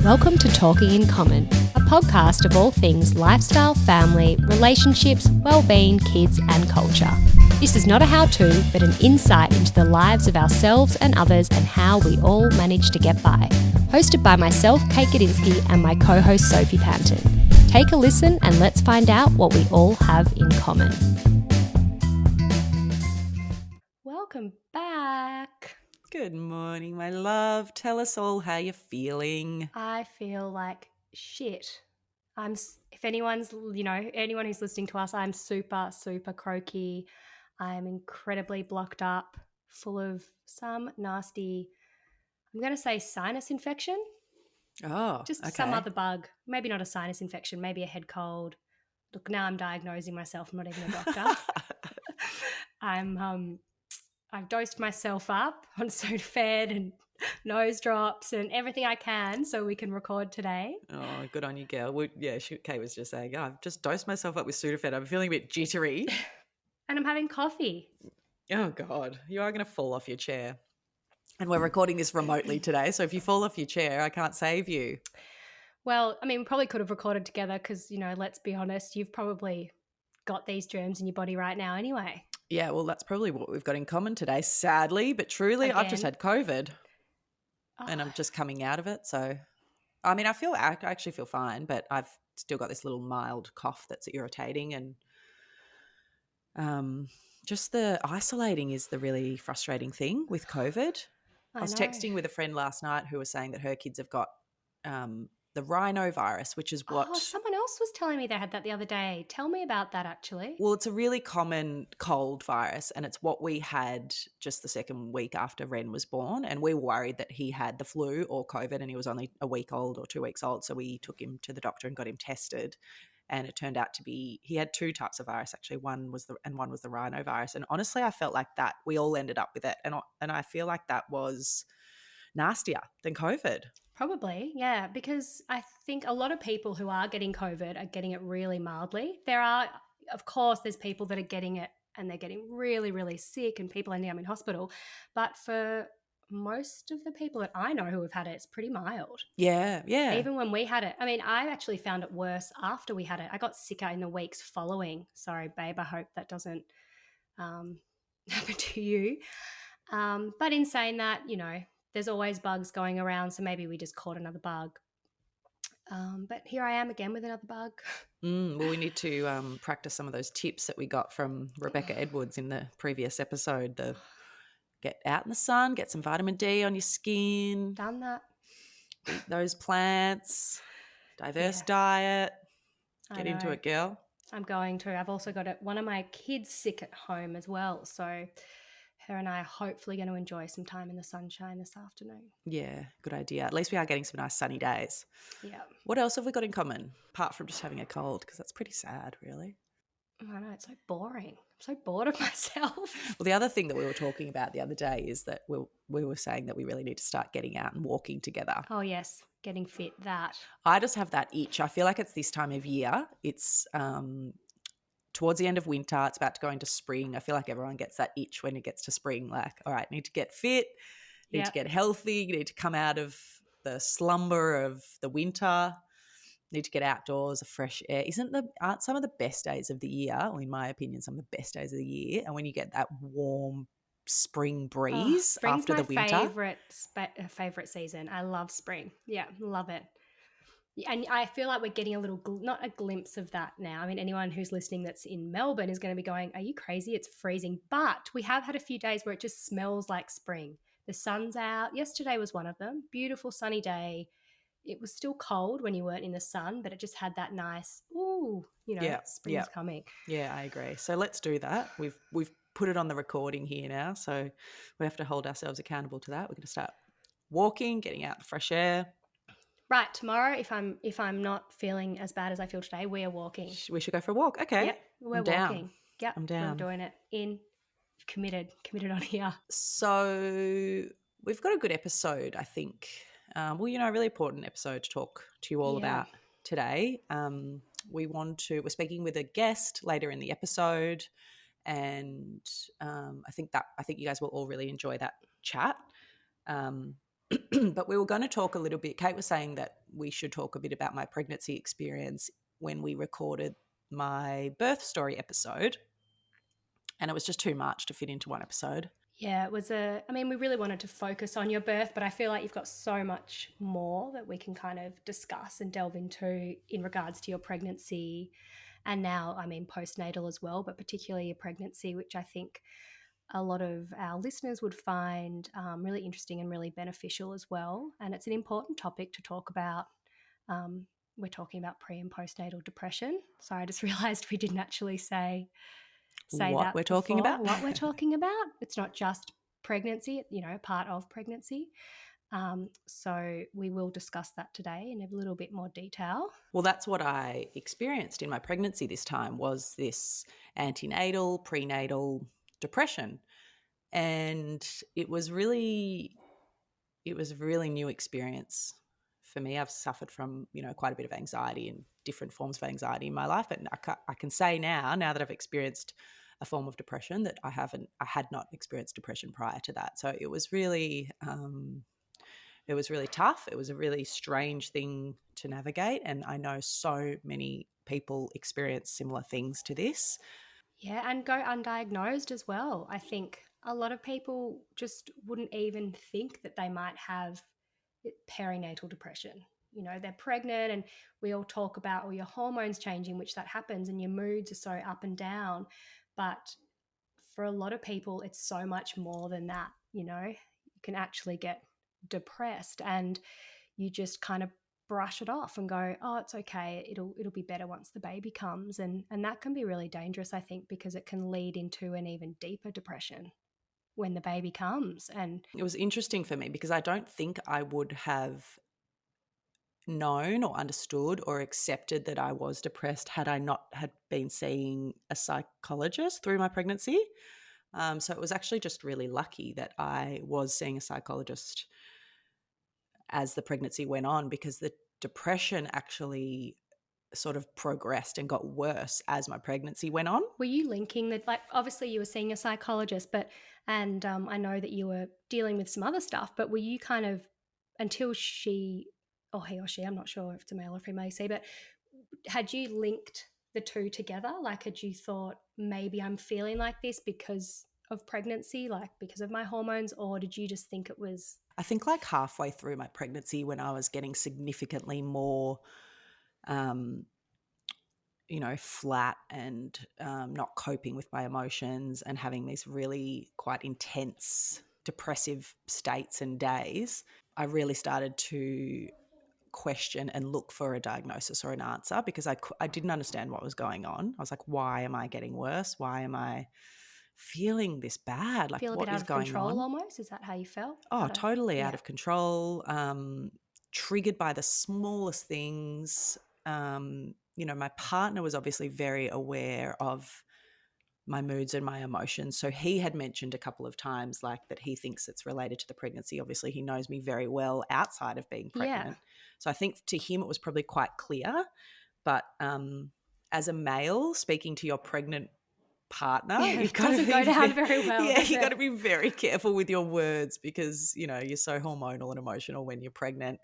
Welcome to Talking in Common, a podcast of all things lifestyle, family, relationships, well-being, kids and culture. This is not a how-to, but an insight into the lives of ourselves and others and how we all manage to get by. Hosted by myself, Kate Gadinsky, and my co-host, Sophie Panton. Take a listen and let's find out what we all have in common. Welcome back. Good morning, my love. Tell us all how you're feeling. I feel like shit. If anyone's, anyone who's listening to us, I'm super, super croaky. I'm incredibly blocked up, full of some nasty, I'm going to say sinus infection. Oh, Just okay. some other bug. Maybe not a sinus infection, maybe a head cold. Look, now I'm diagnosing myself. I'm not even a doctor. I've dosed myself up on Sudafed and nose drops and everything I can so we can record today. Oh, good on you, girl. Kate was just saying, I've just dosed myself up with Sudafed. I'm feeling a bit jittery. And I'm having coffee. Oh, God. You are going to fall off your chair. And we're recording this remotely today, so if you fall off your chair, I can't save you. Well, I mean, we probably could have recorded together because, let's be honest, you've probably got these germs in your body right now anyway. Yeah, well, that's probably what we've got in common today, sadly, but truly, I've just had COVID and I'm just coming out of it. So, I mean, I actually feel fine, but I've still got this little mild cough that's irritating, and just the isolating is the really frustrating thing with COVID. I was texting with a friend last night who was saying that her kids have got the Rhino Virus, which is what... Oh, someone else was telling me they had that the other day. Tell me about that, actually. Well, it's a really common cold virus, and it's what we had just the second week after Ren was born, and we were worried that he had the flu or COVID, and he was only a week old or 2 weeks old, so we took him to the doctor and got him tested, and it turned out to be he had two types of virus, actually. One was the Rhino virus, and honestly, I felt like that we all ended up with it, and I feel like that was nastier than COVID. Probably, yeah, because I think a lot of people who are getting COVID are getting it really mildly. There are, of course, there's people that are getting it and they're getting really, really sick and people ending up in hospital. But for most of the people that I know who have had it, it's pretty mild. Yeah. Even when we had it. I mean, I actually found it worse after we had it. I got sicker in the weeks following. Sorry, babe, I hope that doesn't happen to you. But in saying that, there's always bugs going around, so maybe we just caught another bug. But here I am again with another bug. Well, we need to practice some of those tips that we got from Rebecca Edwards in the previous episode. The get out in the sun, get some vitamin D on your skin. Done that. Eat those plants. Diverse diet. Get into it, girl. I'm going to. I've also got one of my kids sick at home as well, so her and I are hopefully going to enjoy some time in the sunshine this afternoon. Yeah, good idea. At least we are getting some nice sunny days. Yeah. What else have we got in common, apart from just having a cold? Because that's pretty sad, really. I know, it's so boring. I'm so bored of myself. Well, the other thing that we were talking about the other day is that we were saying that we really need to start getting out and walking together. Oh, yes, getting fit, that. I just have that itch. I feel like it's this time of year. It's towards the end of winter, it's about to go into spring. I feel like everyone gets that itch when it gets to spring, like, all right, need to get fit, need to get healthy, need to come out of the slumber of the winter, need to get outdoors, a fresh air. Aren't some of the best days of the year, or in my opinion, some of the best days of the year, and when you get that warm spring breeze after the winter? Favorite season. I love spring. Yeah, love it. And I feel like we're getting a little, not a glimpse of that now. I mean, anyone who's listening that's in Melbourne is going to be going, are you crazy? It's freezing. But we have had a few days where it just smells like spring. The sun's out. Yesterday was one of them. Beautiful sunny day. It was still cold when you weren't in the sun, but it just had that nice, spring's coming. Yeah, I agree. So let's do that. We've put it on the recording here now, so we have to hold ourselves accountable to that. We're going to start walking, getting out the fresh air. Right, tomorrow, if I'm not feeling as bad as I feel today, we are walking. We should go for a walk. Okay. Yep, we're walking. Yep, I'm down. We're doing it. Committed on here. So we've got a good episode, I think. A really important episode to talk to you all about today. We're speaking with a guest later in the episode, and I think you guys will all really enjoy that chat. But we were going to talk a little bit. Kate was saying that we should talk a bit about my pregnancy experience when we recorded my birth story episode. And it was just too much to fit into one episode. Yeah, it was I mean, we really wanted to focus on your birth, but I feel like you've got so much more that we can kind of discuss and delve into in regards to your pregnancy and now, I mean, postnatal as well, but particularly your pregnancy, which I think a lot of our listeners would find really interesting and really beneficial as well. And it's an important topic to talk about. We're talking about pre and postnatal depression. So I just realized we didn't actually say What that we're talking before, about? what we're talking about. It's not just pregnancy, part of pregnancy. So we will discuss that today in a little bit more detail. Well, that's what I experienced in my pregnancy this time, was this antenatal, prenatal depression. And it was really a really new experience for me. I've suffered from, quite a bit of anxiety and different forms of anxiety in my life. And I can say now that I've experienced a form of depression, that I had not experienced depression prior to that. So it was really tough. It was a really strange thing to navigate. And I know so many people experience similar things to this. Yeah, and go undiagnosed as well. I think a lot of people just wouldn't even think that they might have perinatal depression. They're pregnant and we all talk about all your hormones changing, which that happens, and your moods are so up and down. But for a lot of people, it's so much more than that. You can actually get depressed and you just kind of brush it off and go, oh, it's okay, it'll be better once the baby comes. And that can be really dangerous, I think, because it can lead into an even deeper depression when the baby comes. And it was interesting for me because I don't think I would have known or understood or accepted that I was depressed had I not had been seeing a psychologist through my pregnancy. So it was actually just really lucky that I was seeing a psychologist as the pregnancy went on, because the depression actually sort of progressed and got worse as my pregnancy went on. were you linking that, like, obviously you were seeing a psychologist, but I know that you were dealing with some other stuff, but were you kind of, until she, or he or she, I'm not sure if it's a male or female you see, but had you linked the two together? Like, had you thought, maybe I'm feeling like this because of pregnancy, like because of my hormones, or did you just think it was? I think like halfway through my pregnancy, when I was getting significantly more flat and not coping with my emotions and having these really quite intense depressive states and days, I really started to question and look for a diagnosis or an answer, because I didn't understand what was going on. I was like, why am I getting worse? Why am I feeling this bad? Like, Feel a bit what out is of going control on? almost? Is that how you felt? Oh, totally out Yeah. of control, triggered by the smallest things. My partner was obviously very aware of my moods and my emotions. So he had mentioned a couple of times, like, that he thinks it's related to the pregnancy. Obviously, he knows me very well outside of being Yeah. pregnant. So I think to him it was probably quite clear. But as a male speaking to your pregnant partner, Yeah, you've it got to doesn't be go down very well, does you got to it? be very careful with your words, because you're so hormonal and emotional when you're pregnant.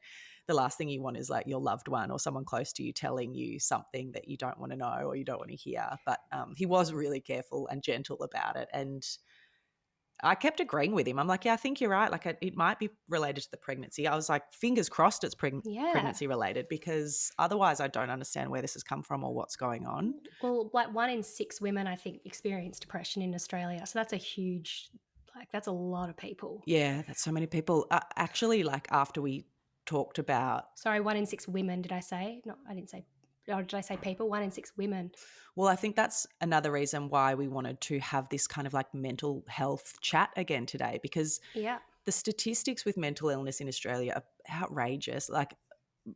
The last thing you want is like your loved one or someone close to you telling you something that you don't want to know or you don't want to hear. But he was really careful and gentle about it, and I kept agreeing with him. I'm like, yeah, I think you're right. Like, it might be related to the pregnancy. I was like, fingers crossed it's Yeah. pregnancy related, because otherwise I don't understand where this has come from or what's going on. Well, like 1 in 6 women, I think, experience depression in Australia. So that's a huge, that's a lot of people. Yeah, that's so many people. Actually, like, after we talked about, Sorry, 1 in 6 women, did I say? No, I didn't say, or did I say people? 1 in 6 women. well, I think that's another reason why we wanted to have this kind of like mental health chat again today, because Yeah. the statistics with mental illness in Australia are outrageous. Like,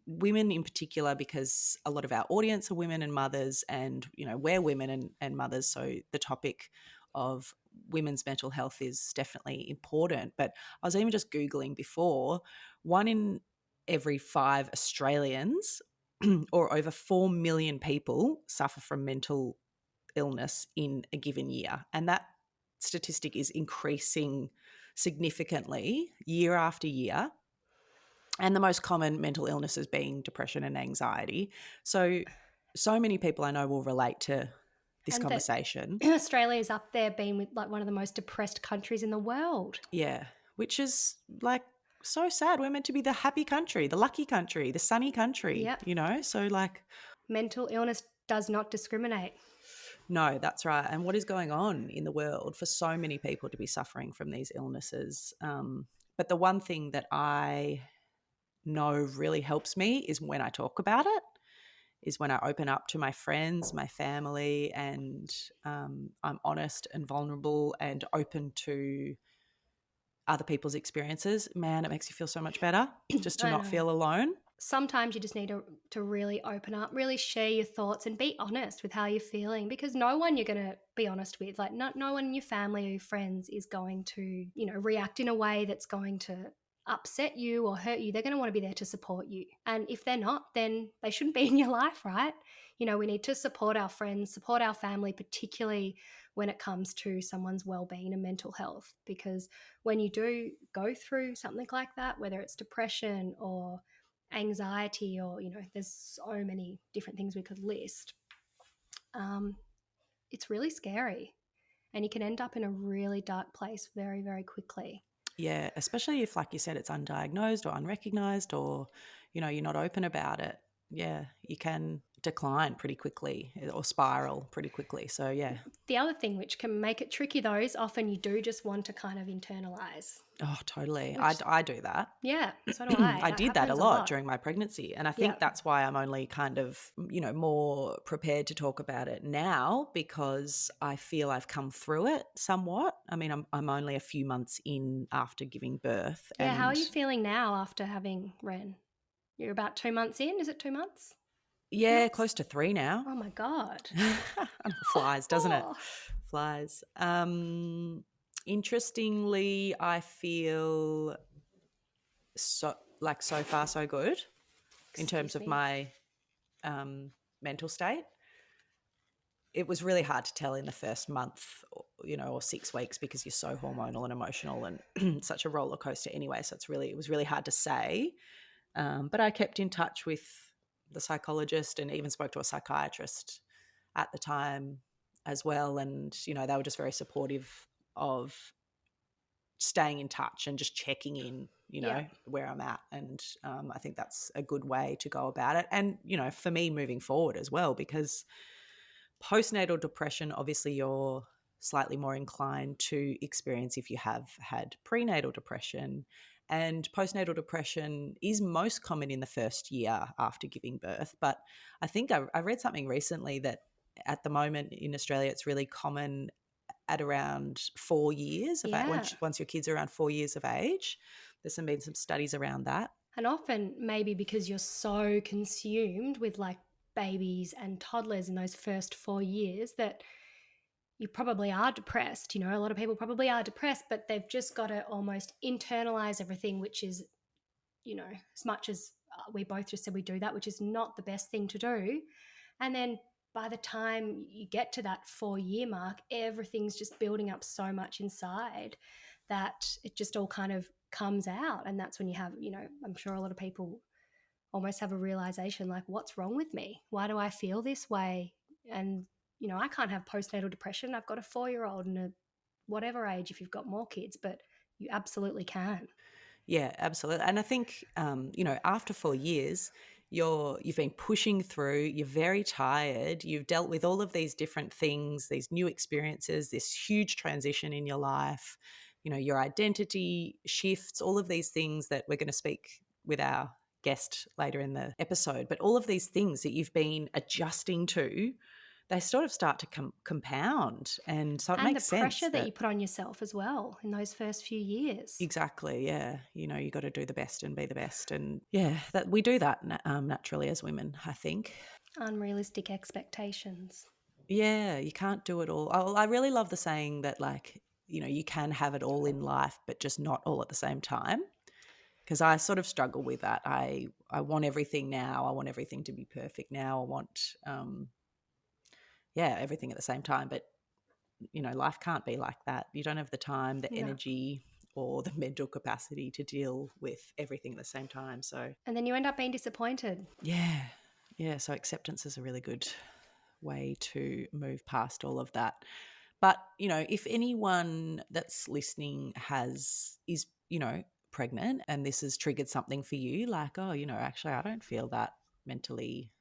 women in particular, because a lot of our audience are women and mothers, and we're women and mothers, so the topic of women's mental health is definitely important. But I was even just Googling before, 1 in every 5 Australians or over 4 million people suffer from mental illness in a given year, and that statistic is increasing significantly year after year. and the most common mental illnesses being depression and anxiety. So many people I know will relate to this And that conversation. Australia is up there being with like one of the most depressed countries in the world. Yeah, which is like so sad. We're meant to be the happy country, the lucky country, the sunny country, Yep. you know? So like, Mental illness does not discriminate. no, that's right. And what is going on in the world for so many people to be suffering from these illnesses? But the one thing that I know really helps me is when I talk about it, is when I open up to my friends, my family, and I'm honest and vulnerable and open to other people's experiences. Man, it makes you feel so much better just to I not know. feel alone. Sometimes you just need to really open up, really share your thoughts and be honest with how you're feeling, because no one you're going to be honest with, like no one in your family or your friends is going to, react in a way that's going to upset you or hurt you. They're going to want to be there to support you. And if they're not, then they shouldn't be in your life, right? We need to support our friends, support our family, particularly when it comes to someone's well-being and mental health, because when you do go through something like that, whether it's depression or anxiety, or there's so many different things we could list, it's really scary, and you can end up in a really dark place very, very quickly. Yeah, especially if, like you said, it's undiagnosed or unrecognized, or, you're not open about it. Yeah, you can decline pretty quickly or spiral pretty quickly. So, yeah. The other thing which can make it tricky, though, is often you do just want to kind of internalize. Oh, totally. Which, I do that. yeah, so do I. I It did that a happens a lot lot. during my pregnancy. And I Yeah. think that's why I'm only kind of, more prepared to talk about it now, because I feel I've come through it somewhat. I mean, I'm only a few months in after giving birth. Yeah, how are And you feeling now after having Ren? You're about 2 months in. Is it 2 months? yeah, Months? close to 3 now. Oh my God. Flies, doesn't it? Oh. Flies. Interestingly, I feel so far so good in terms Excuse of me. my mental state. It was really hard to tell in the first month, or 6 weeks, because you're so hormonal and emotional and such a roller coaster anyway. So it was really hard to say. But I kept in touch with the psychologist and even spoke to a psychiatrist at the time as well. And, they were just very supportive of staying in touch and just checking in, Yeah. where I'm at. And I think that's a good way to go about it. And, for me moving forward as well, because postnatal depression, obviously you're slightly more inclined to experience if you have had prenatal depression. And postnatal depression is most common in the first year after giving birth. But I think I read something recently that at the moment in Australia, it's really common at around 4 years, about Yeah. once your kids are around 4 years of age. There's been some studies around that. And often maybe because you're so consumed with like babies and toddlers in those first 4 years that you probably are depressed. A lot of people probably are depressed, but they've just got to almost internalize everything, which is, as much as we both just said we do that, which is not the best thing to do. And then by the time you get to that 4-year mark, everything's just building up so much inside that it just all kind of comes out. And that's when you have, I'm sure a lot of people almost have a realization like, what's wrong with me? Why do I feel this way? And, I can't have postnatal depression. I've got a 4-year-old and a whatever age if you've got more kids, but you absolutely can. Yeah, absolutely. And I think, after 4 years, you've been pushing through, you're very tired, you've dealt with all of these different things, these new experiences, this huge transition in your life, your identity shifts, all of these things that we're going to speak with our guest later in the episode. But all of these things that you've been adjusting to, they sort of start to compound. And so it And the makes sense pressure that that you put on yourself as well in those first few years. exactly, yeah. You got to do the best and be the best. And yeah, that we do that naturally as women, I think. Unrealistic expectations. Yeah, you can't do it all. I really love the saying that, like, you can have it all in life, but just not all at the same time. Because I sort of struggle with that. I want everything now. I want everything to be perfect now. I want, everything at the same time. But, life can't be like that. You don't have the time, the No. energy, or the mental capacity to deal with everything at the same time. So And then you end up being disappointed. yeah, so acceptance is a really good way to move past all of that. But, if anyone that's listening is pregnant, and this has triggered something for you, like, oh, actually I don't feel that mentally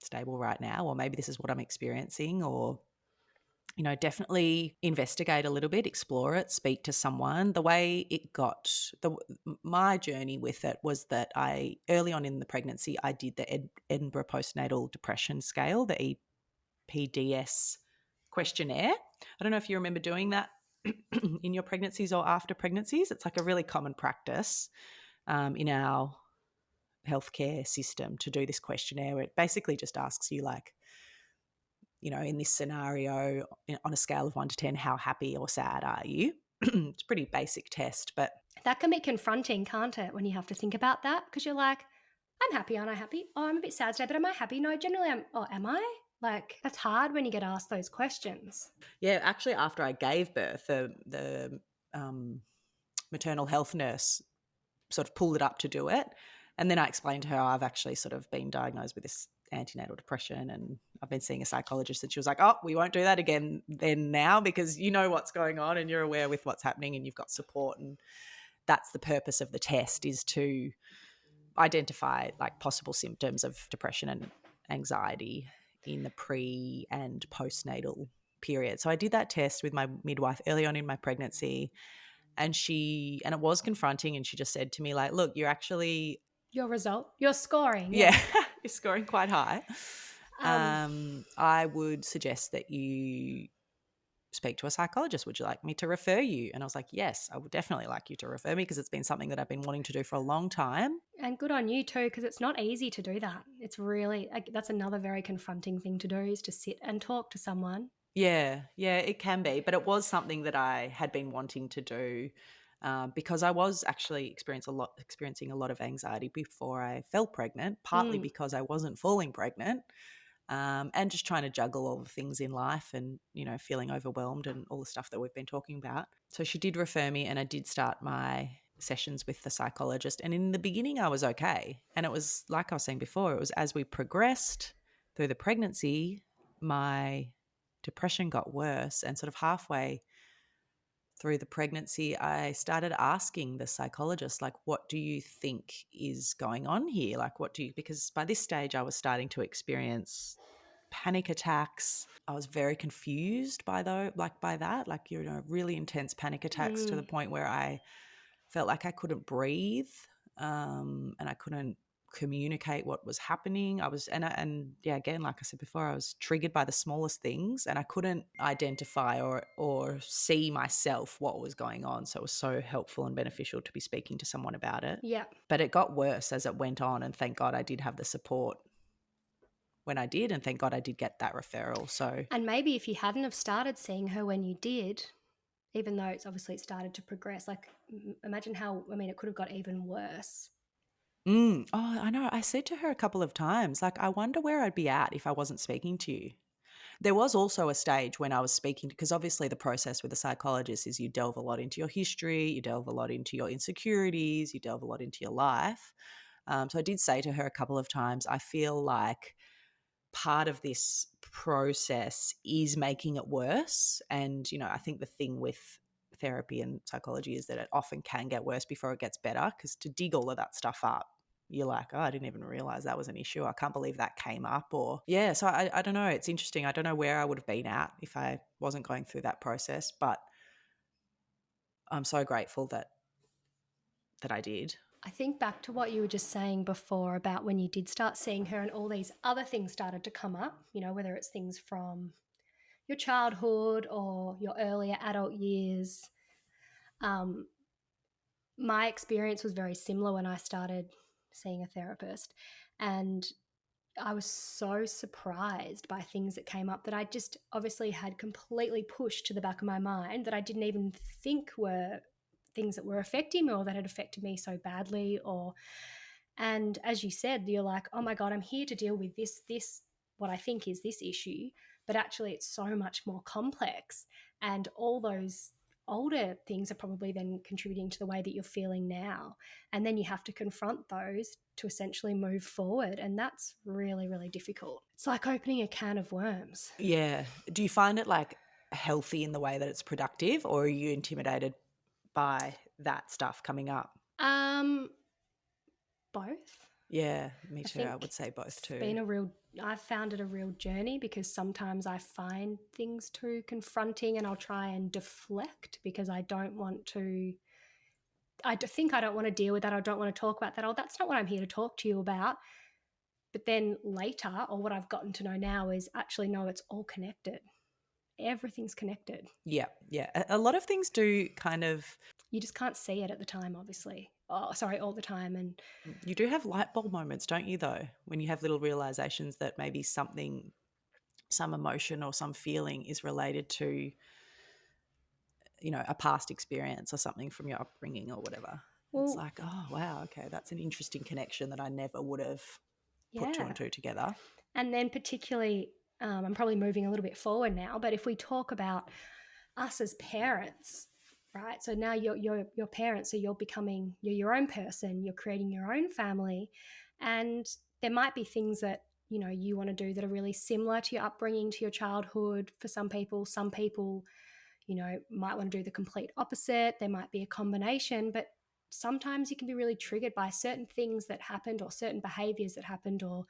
stable right now, or maybe this is what I'm experiencing, or definitely investigate a little bit, explore it, speak to someone. The way it got, my journey with it was that early on in the pregnancy, I did the Edinburgh Postnatal Depression Scale, the EPDS questionnaire. I don't know if you remember doing that in your pregnancies or after pregnancies. It's like a really common practice in our healthcare system to do this questionnaire, where it basically just asks you, like, in this scenario, on a scale of 1 to 10, how happy or sad are you? It's a pretty basic test, but That can be confronting, can't it, when you have to think about that? Because you're like, I'm happy, aren't I happy? Oh, I'm a bit sad today, but am I happy? No, generally I'm, oh, am I? Like, that's hard when you get asked those questions. yeah, actually, after I gave birth, the maternal health nurse sort of pulled it up to do it. And then I explained to her, I've actually sort of been diagnosed with this antenatal depression and I've been seeing a psychologist. And she was like, oh, we won't do that again then now, because you know what's going on and you're aware with what's happening and you've got support. And that's the purpose of the test, is to identify like possible symptoms of depression and anxiety in the pre and postnatal period. So I did that test with my midwife early on in my pregnancy, and it was confronting, and she just said to me, like, look, you're actually, Your result, your scoring, yeah, yeah. you're scoring quite high. Um, I would suggest that you speak to a psychologist. Would you like me to refer you? And I was like, yes, I would definitely like you to refer me, because it's been something that I've been wanting to do for a long time. and good on you too, because it's not easy to do that. It's really, that's another very confronting thing to do, is to sit and talk to someone. Yeah, it can be. But it was something that I had been wanting to do, because I was actually experiencing a lot of anxiety before I fell pregnant, partly because I wasn't falling pregnant, and just trying to juggle all the things in life and, feeling overwhelmed and all the stuff that we've been talking about. So she did refer me, and I did start my sessions with the psychologist. And in the beginning, I was okay. And it was, like I was saying before, it was as we progressed through the pregnancy, my depression got worse. And sort of halfway through the pregnancy, I started asking the psychologist, like, what do you think is going on here? Like, because by this stage I was starting to experience panic attacks. I was very confused by that, like, really intense panic attacks, to the point where I felt like I couldn't breathe, and I couldn't communicate what was happening. I was, and yeah, again, like I said before, I was triggered by the smallest things, and I couldn't identify or see myself what was going on. So it was so helpful and beneficial to be speaking to someone about it. Yeah. But it got worse as it went on, and thank God I did have the support when I did, and thank God I did get that referral. So, And maybe if you hadn't have started seeing her when you did, even though it's obviously it started to progress, like imagine how, I mean, it could have got even worse. oh, I know. I said to her a couple of times, like, I wonder where I'd be at if I wasn't speaking to you. There was also a stage when I was speaking, because obviously the process with a psychologist is you delve a lot into your history, you delve a lot into your insecurities, you delve a lot into your life. So I did say to her a couple of times, I feel like part of this process is making it worse. And, I think the thing with therapy and psychology is that it often can get worse before it gets better, because to dig all of that stuff up, you're like, oh, I didn't even realize that was an issue. I can't believe that came up. Or, yeah, so I don't know. It's interesting. I don't know where I would have been at if I wasn't going through that process, but I'm so grateful that I did. I think back to what you were just saying before about when you did start seeing her and all these other things started to come up, whether it's things from your childhood or your earlier adult years. My experience was very similar when I started seeing a therapist, and I was so surprised by things that came up that I just obviously had completely pushed to the back of my mind, that I didn't even think were things that were affecting me or that had affected me so badly. And as you said, you're like, oh my God, I'm here to deal with this, what I think is this issue, but actually it's so much more complex. And all those older things are probably then contributing to the way that you're feeling now. And then you have to confront those to essentially move forward. And that's really, really difficult. It's like opening a can of worms. Yeah. Do you find it like healthy in the way that it's productive, or are you intimidated by that stuff coming up? Both. Yeah, me I too. I think would say both it's too. been I've found it a real journey, because sometimes I find things too confronting and I'll try and deflect because I don't want to, think I don't want to deal with that. I don't want to talk about that. Oh, that's not what I'm here to talk to you about. But then later, or what I've gotten to know now is actually, no, it's all connected. Everything's connected. Yeah, yeah. A lot of things do kind of. You just can't see it at the time, obviously. Oh, sorry, all the time. And You do have light bulb moments, don't you, though, when you have little realizations that maybe something, some emotion or some feeling is related to, you know, a past experience or something from your upbringing or whatever. It's well, like, oh, wow, okay, that's an interesting connection that I never would have put two yeah. and two together. And then particularly, I'm probably moving a little bit forward now, but if we talk about us as parents, right? So now you're parents, so you're your own person, you're creating your own family, and there might be things that you want to do that are really similar to your upbringing, to your childhood. For some people, might want to do the complete opposite. There might be a combination, but sometimes you can be really triggered by certain things that happened or certain behaviors that happened or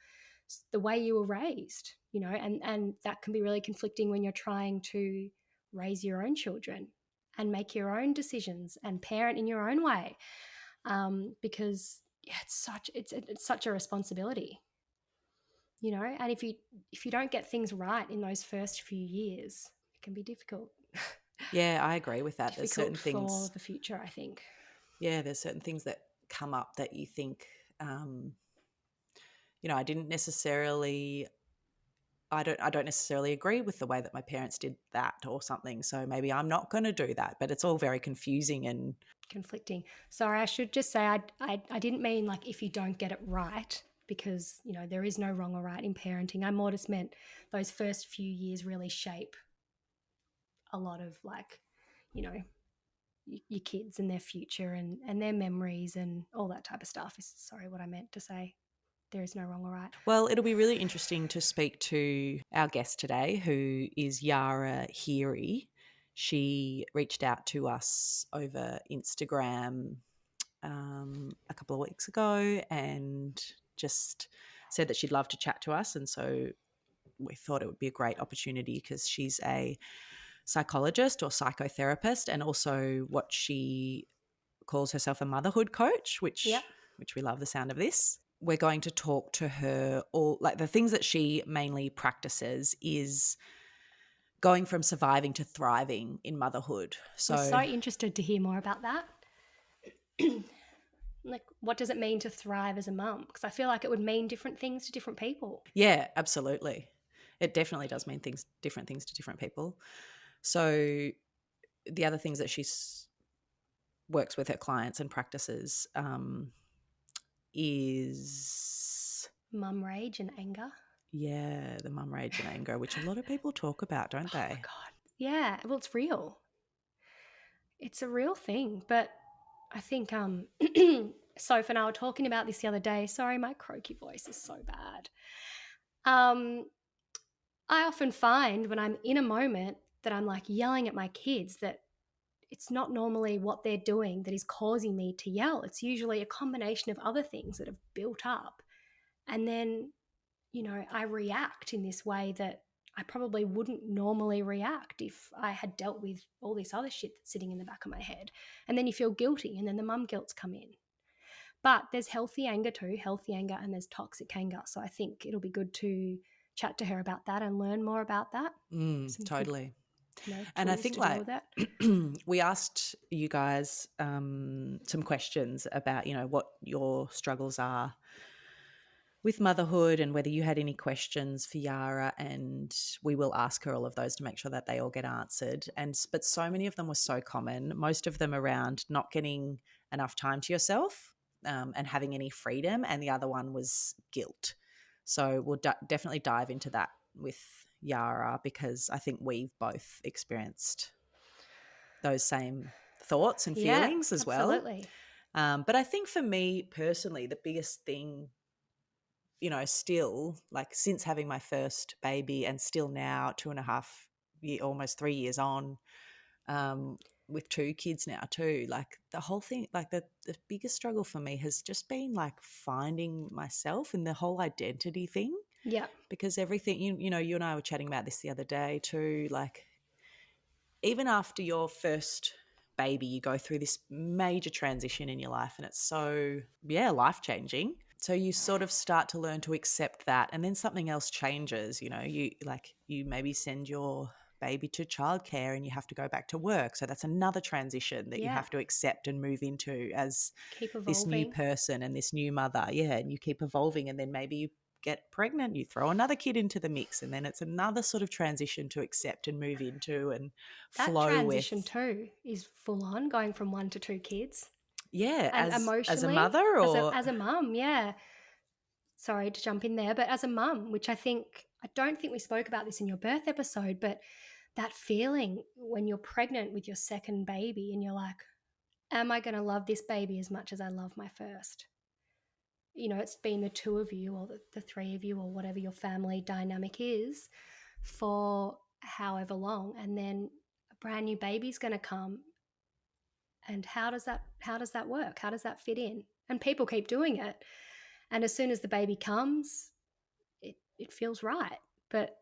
the way you were raised, and that can be really conflicting when you're trying to raise your own children and make your own decisions and parent in your own way, because it's such a responsibility, and if you don't get things right in those first few years, it can be difficult. Yeah, I agree with that. There's certain Difficult for things. the future, I think. Yeah, there's certain things that come up that you think, you know, I don't necessarily agree with the way that my parents did that or something. So maybe I'm not going to do that. But it's all very confusing and Conflicting. Sorry, I should just say I didn't mean like if you don't get it right, because there is no wrong or right in parenting. I more just meant those first few years really shape a lot of, like, your kids and their future and their memories and all that type of stuff. Is sorry what I meant to say. There is no wrong or right. well, it'll be really interesting to speak to our guest today, who is Yara Heary. She reached out to us over Instagram a couple of weeks ago and just said that she'd love to chat to us. And so we thought it would be a great opportunity because she's a psychologist or psychotherapist and also what she calls herself a motherhood coach, Yep. which we love the sound of this. We're going to talk to her all, like, the things that she mainly practices is going from surviving to thriving in motherhood. I'm so interested to hear more about that. Like, what does it mean to thrive as a mum? Because I feel like it would mean different things to different people. Yeah, absolutely. It definitely does mean different things to different people. So the other things that she works with her clients and practices is Mum rage and anger. yeah, the mum rage and anger, which a lot of people talk about, don't Oh my they? God. Yeah. Well, it's real. It's a real thing. But I think Soph and I were talking about this the other day. Sorry, my croaky voice is so bad. I often find when I'm in a moment that I'm like yelling at my kids, that it's not normally what they're doing that is causing me to yell. It's usually a combination of other things that have built up. And then, I react in this way that I probably wouldn't normally react if I had dealt with all this other shit that's sitting in the back of my head. And then you feel guilty, and then the mum guilts come in. But there's healthy anger too, and there's toxic anger. So I think it'll be good to chat to her about that and learn more about that. Some Totally. good, And I tools think, to deal like, with that. we asked you guys some questions about, you know, what your struggles are with motherhood and whether you had any questions for Yara, and we will ask her all of those to make sure that they all get answered. But so many of them were so common, most of them around not getting enough time to yourself and having any freedom, and the other one was guilt. So we'll definitely dive into that with Yara because I think we've both experienced those same thoughts and Yeah, feelings as well. absolutely. But I think for me personally, the biggest thing, still like since having my first baby and still now 2.5 year, almost 3 years on, um, with two kids now too, like the whole thing, like the biggest struggle for me has just been like finding myself and the whole identity thing, Yeah. because everything, you and I were chatting about this the other day too, like even after your first baby, you go through this major transition in your life and it's so, yeah, life changing. So you sort of start to learn to accept that. And then something else changes, you maybe send your baby to childcare and you have to go back to work. So that's another transition that you Yeah. have to accept and move into as Keep this new evolving. person and this new mother. Yeah. And you keep evolving, and then maybe you get pregnant, you throw another kid into the mix, and then it's another sort of transition to accept and move into and That flow transition with. too is full on, going from 1 to 2 kids. Yeah, And as a emotionally, mother, as a or as a mum, yeah. Sorry to jump in there, but as a mum, which I don't think we spoke about this in your birth episode, but that feeling when you're pregnant with your second baby and you're like, am I going to love this baby as much as I love my first? It's been the two of you or the three of you or whatever your family dynamic is for however long. And then a brand new baby's going to come. And how does that work? How does that fit in? And people keep doing it. And as soon as the baby comes, it feels right. But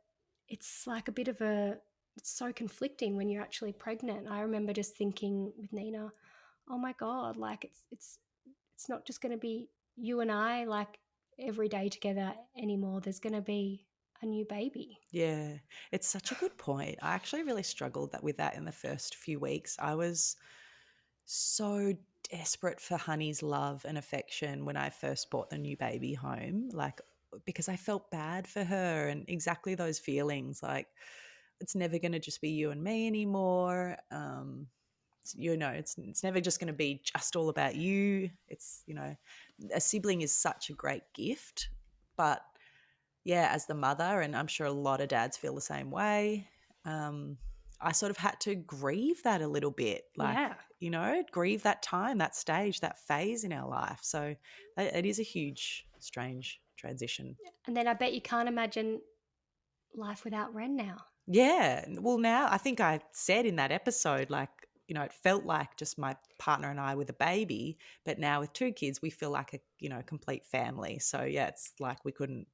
it's like it's so conflicting when you're actually pregnant. I remember just thinking with Nina, oh my God, like it's not just going to be you and I like every day together anymore. There's going to be a new baby. yeah, it's such a good point. I actually really struggled with that in the first few weeks. I was so desperate for Honey's love and affection when I first brought the new baby home, like because I felt bad for her and exactly those feelings, like it's never going to just be you and me anymore. It's never just going to be just all about you. It's, a sibling is such a great gift, but yeah, as the mother, and I'm sure a lot of dads feel the same way, I sort of had to grieve that a little bit, like, Yeah. grieve that time, that stage, that phase in our life. So it is a huge, strange transition. And then I bet you can't imagine life without Ren now. Yeah. Well, now I think I said in that episode, like, it felt like just my partner and I with a baby, but now with two kids, we feel like a, complete family. So yeah, it's like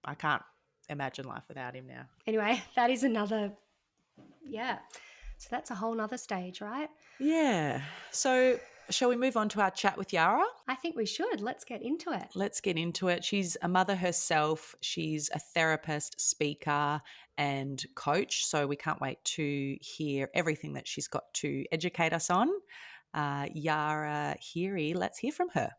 I can't imagine life without him now. Anyway, that is another, yeah. So that's a whole nother stage, right? Yeah. So shall we move on to our chat with Yara? I think we should. Let's get into it. Let's get into it. She's a mother herself. She's a therapist, speaker, and coach. So we can't wait to hear everything that she's got to educate us on. Yara Heary, let's hear from her.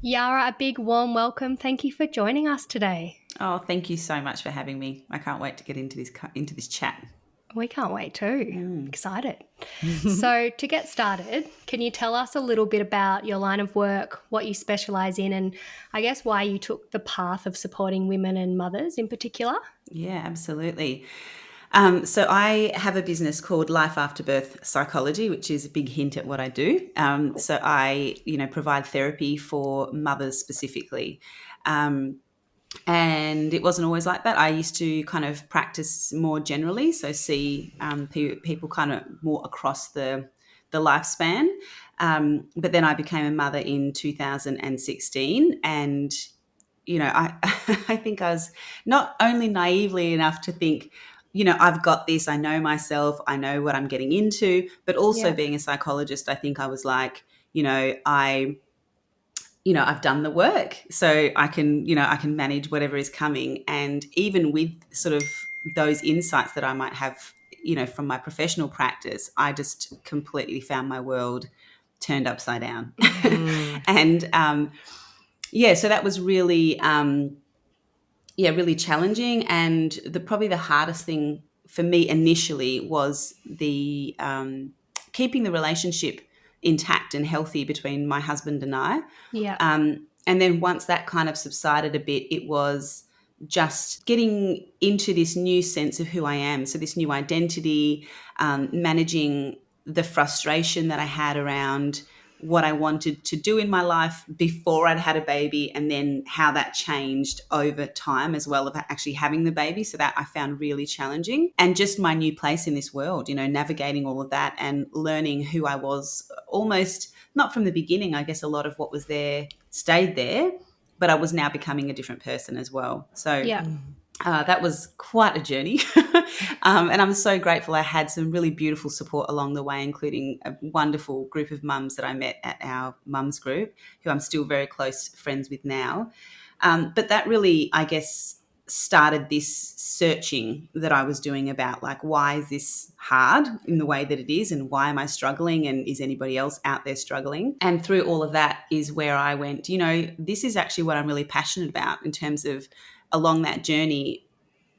Yara, a big warm welcome. Thank you for joining us today. Oh, thank you so much for having me. I can't wait to get into this chat. We can't wait too. Excited. So to get started, can you tell us a little bit about your line of work, what you specialise in, and I guess why you took the path of supporting women and mothers in particular? Yeah, absolutely. So I have a business called Life After Birth Psychology, which is a big hint at what I do. So I, provide therapy for mothers specifically. And it wasn't always like that. I used to kind of practice more generally, so see people kind of more across the lifespan. But then I became a mother in 2016, and I I think I was not only naively enough to think, I've got this, I know myself, I know what I'm getting into, but also being a psychologist, I think I was like, I've done the work, so I can manage whatever is coming. And even with sort of those insights that I might have, from my professional practice, I just completely found my world turned upside down. And so that was really, really challenging. And probably the hardest thing for me initially was the keeping the relationship intact and healthy between my husband and I. Yeah. And then once that kind of subsided a bit, it was just getting into this new sense of who I am. So this new identity, managing the frustration that I had around what I wanted to do in my life before I'd had a baby, and then how that changed over time as well of actually having the baby. So that I found really challenging, and just my new place in this world, navigating all of that and learning who I was, almost not from the beginning. I guess a lot of what was there stayed there, but I was now becoming a different person as well. So Yeah. that was quite a journey. And I'm so grateful I had some really beautiful support along the way, including a wonderful group of mums that I met at our mums group, who I'm still very close friends with now. But that really, I guess, started this searching that I was doing about, like, why is this hard in the way that it is, and why am I struggling, and is anybody else out there struggling? And through all of that is where I went, this is actually what I'm really passionate about in terms of along that journey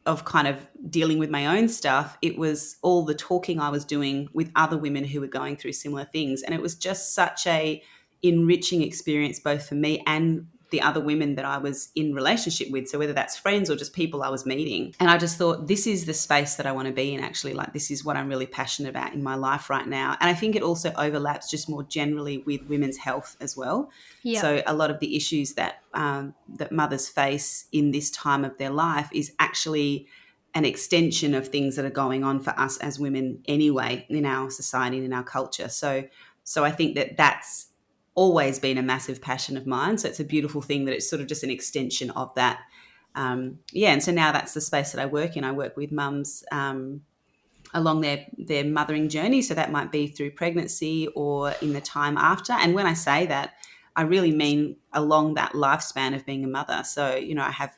of kind of dealing with my own stuff. It was all the talking I was doing with other women who were going through similar things. And it was just such a enriching experience, both for me and the other women that I was in relationship with. So whether that's friends or just people I was meeting. And I just thought, this is the space that I want to be in, actually. Like, this is what I'm really passionate about in my life right now. And I think it also overlaps just more generally with women's health as well. Yeah. So a lot of the issues that that mothers face in this time of their life is actually an extension of things that are going on for us as women anyway in our society and in our culture. So I think that that's always been a massive passion of mine. So it's a beautiful thing that it's sort of just an extension of that. And so now that's the space that I work in. I work with mums along their mothering journey. So that might be through pregnancy or in the time after. And when I say that, I really mean along that lifespan of being a mother. So, I have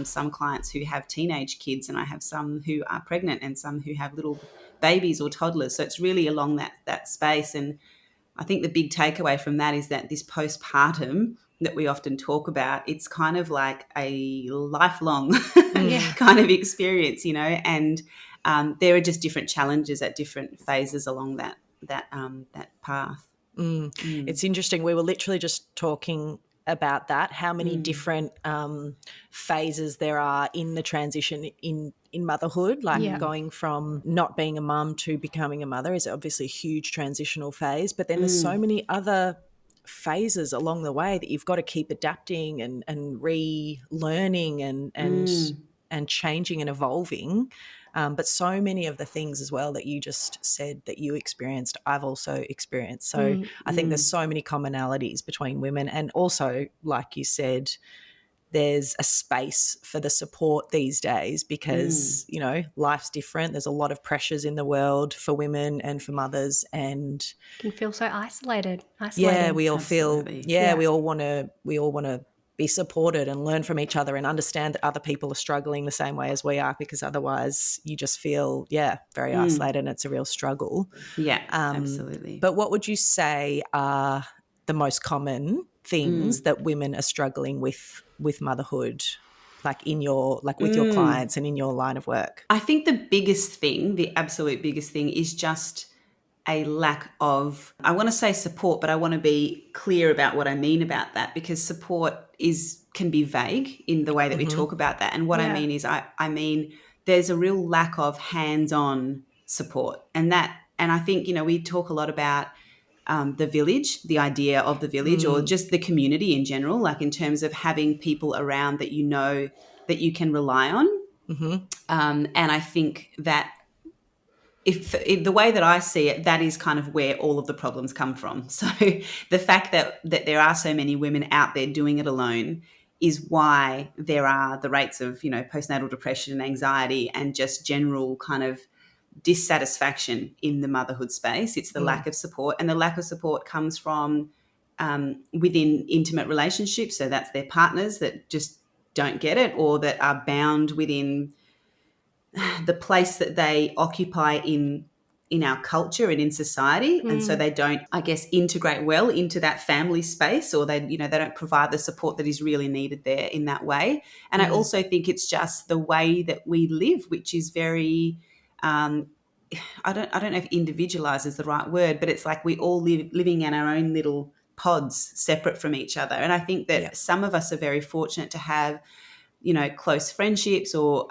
some clients who have teenage kids, and I have some who are pregnant, and some who have little babies or toddlers. So it's really along that space. And I think the big takeaway from that is that this postpartum that we often talk about, it's kind of like a lifelong kind of experience, and there are just different challenges at different phases along that path. It's interesting. We were literally just talking about that, how many different phases there are in the transition in motherhood, like going from not being a mum to becoming a mother is obviously a huge transitional phase, but then there's so many other phases along the way that you've got to keep adapting and relearning and changing and evolving. But so many of the things as well that you just said that you experienced, I've also experienced. So I think there's so many commonalities between women. And also, like you said, there's a space for the support these days because, life's different. There's a lot of pressures in the world for women and for mothers, and you can feel so isolated. Yeah, we all Absolutely. feel, we all want to be supported and learn from each other and understand that other people are struggling the same way as we are, because otherwise you just feel, very isolated, and it's a real struggle. Yeah, absolutely. But what would you say are the most common things that women are struggling with motherhood, like with your clients and in your line of work? I think the absolute biggest thing is just a lack of, I want to say support, but I want to be clear about what I mean about that, because support can be vague in the way that we talk about that. And what I mean is I mean there's a real lack of hands-on support. And I think, we talk a lot about the village, the idea of the village, or just the community in general, like in terms of having people around that that you can rely on. And I think that if the way that I see it, that is kind of where all of the problems come from. So the fact that there are so many women out there doing it alone is why there are the rates of, postnatal depression and anxiety and just general kind of dissatisfaction in the motherhood space. It's the lack of support, and the lack of support comes from within intimate relationships. So that's their partners that just don't get it, or that are bound within the place that they occupy in our culture and in society. And so they don't, I guess, integrate well into that family space, or they don't provide the support that is really needed there in that way. And I also think it's just the way that we live, which is very I don't know if individualized is the right word, but it's like we all living in our own little pods separate from each other. And I think that some of us are very fortunate to have, close friendships or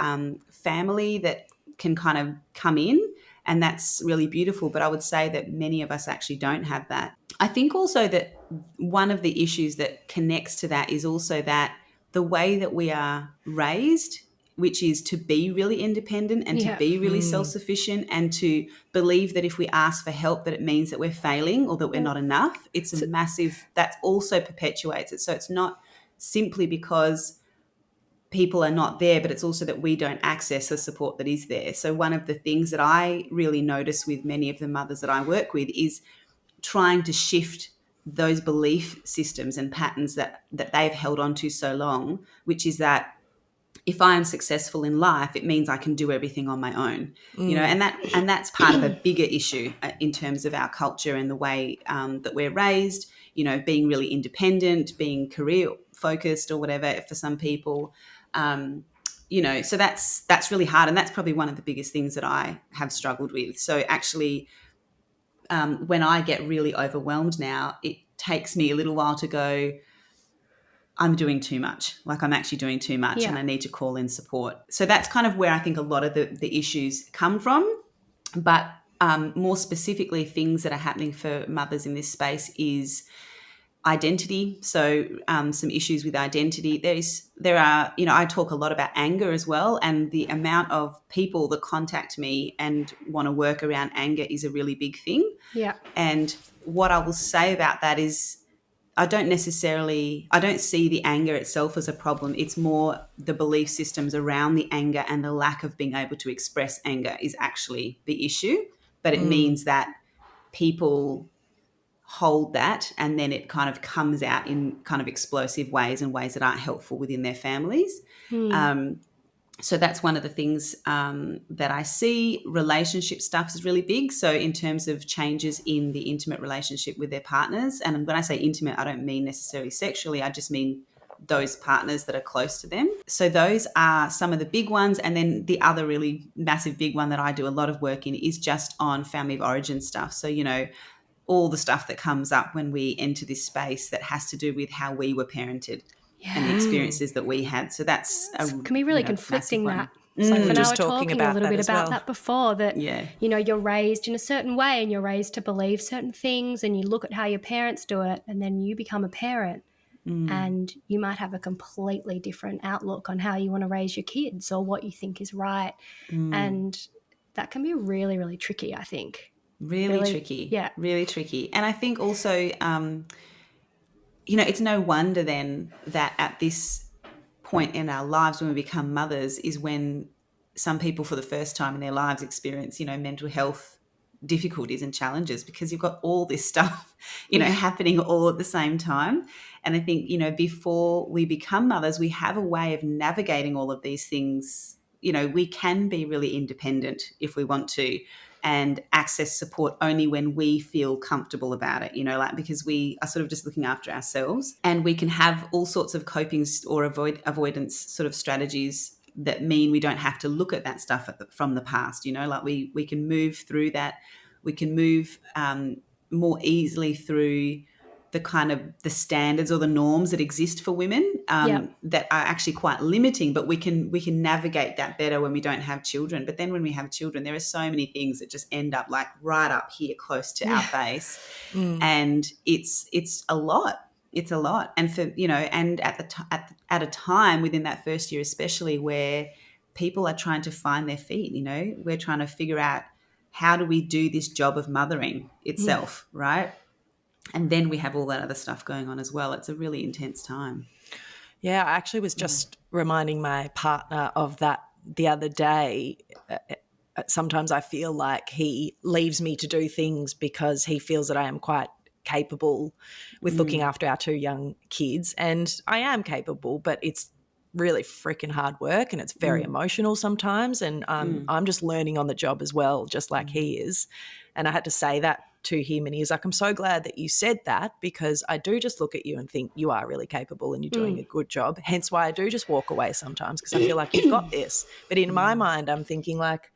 family that can kind of come in, and that's really beautiful. But I would say that many of us actually don't have that. I think also that one of the issues that connects to that is also that the way that we are raised, which is to be really independent and to be really self-sufficient, and to believe that if we ask for help that it means that we're failing or that we're not enough. It's a massive, that also perpetuates it. So it's not simply because people are not there, but it's also that we don't access the support that is there. So one of the things that I really notice with many of the mothers that I work with is trying to shift those belief systems and patterns that they've held on to so long, which is that if I am successful in life, it means I can do everything on my own, and that's part of a bigger issue in terms of our culture and the way that we're raised, being really independent, being career focused or whatever for some people, so that's really hard. And that's probably one of the biggest things that I have struggled with. So actually, when I get really overwhelmed now, it takes me a little while to go, I'm doing too much. Like I'm actually doing too much and I need to call in support. So that's kind of where I think a lot of the issues come from. But more specifically, things that are happening for mothers in this space is identity. So some issues with identity. There are, I talk a lot about anger as well, and the amount of people that contact me and want to work around anger is a really big thing. Yeah. And what I will say about that is I don't see the anger itself as a problem. It's more the belief systems around the anger and the lack of being able to express anger is actually the issue. But it means that people hold that and then it kind of comes out in kind of explosive ways and ways that aren't helpful within their families. So that's one of the things that I see. Relationship stuff is really big. So in terms of changes in the intimate relationship with their partners, and when I say intimate, I don't mean necessarily sexually, I just mean those partners that are close to them. So those are some of the big ones. And then the other really massive big one that I do a lot of work in is just on family of origin stuff. So, all the stuff that comes up when we enter this space that has to do with how we were parented. And the experiences that we had. So that's can be really conflicting, that. So and I were talking a little bit about that before, that you're raised in a certain way and you're raised to believe certain things, and you look at how your parents do it, and then you become a parent and you might have a completely different outlook on how you want to raise your kids or what you think is right. And that can be really, really tricky, I think. Really tricky. Yeah. Really tricky. And I think also it's no wonder then that at this point in our lives when we become mothers is when some people for the first time in their lives experience, mental health difficulties and challenges, because you've got all this stuff, happening all at the same time. And I think, before we become mothers, we have a way of navigating all of these things. We can be really independent if we want to, and access support only when we feel comfortable about it, because we are sort of just looking after ourselves, and we can have all sorts of coping or avoidance sort of strategies that mean we don't have to look at that stuff from the past, we can move through that. We can move more easily through the kind of the standards or the norms that exist for women that are actually quite limiting, but we can navigate that better when we don't have children. But then when we have children, there are so many things that just end up like right up here close to our face. And it's a lot. It's a lot. And for, and at a time within that first year, especially, where people are trying to find their feet, we're trying to figure out, how do we do this job of mothering itself, right? And then we have all that other stuff going on as well. It's a really intense time. Yeah, I actually was just reminding my partner of that the other day. Sometimes I feel like he leaves me to do things because he feels that I am quite capable with looking after our 2 young kids. And I am capable, but it's really freaking hard work, and it's very emotional sometimes. And I'm just learning on the job as well, just like he is. And I had to say that to him, and he was like, I'm so glad that you said that, because I do just look at you and think you are really capable and you're doing a good job. Hence why I do just walk away sometimes, because I feel like you've got this. But in my mind, I'm thinking like,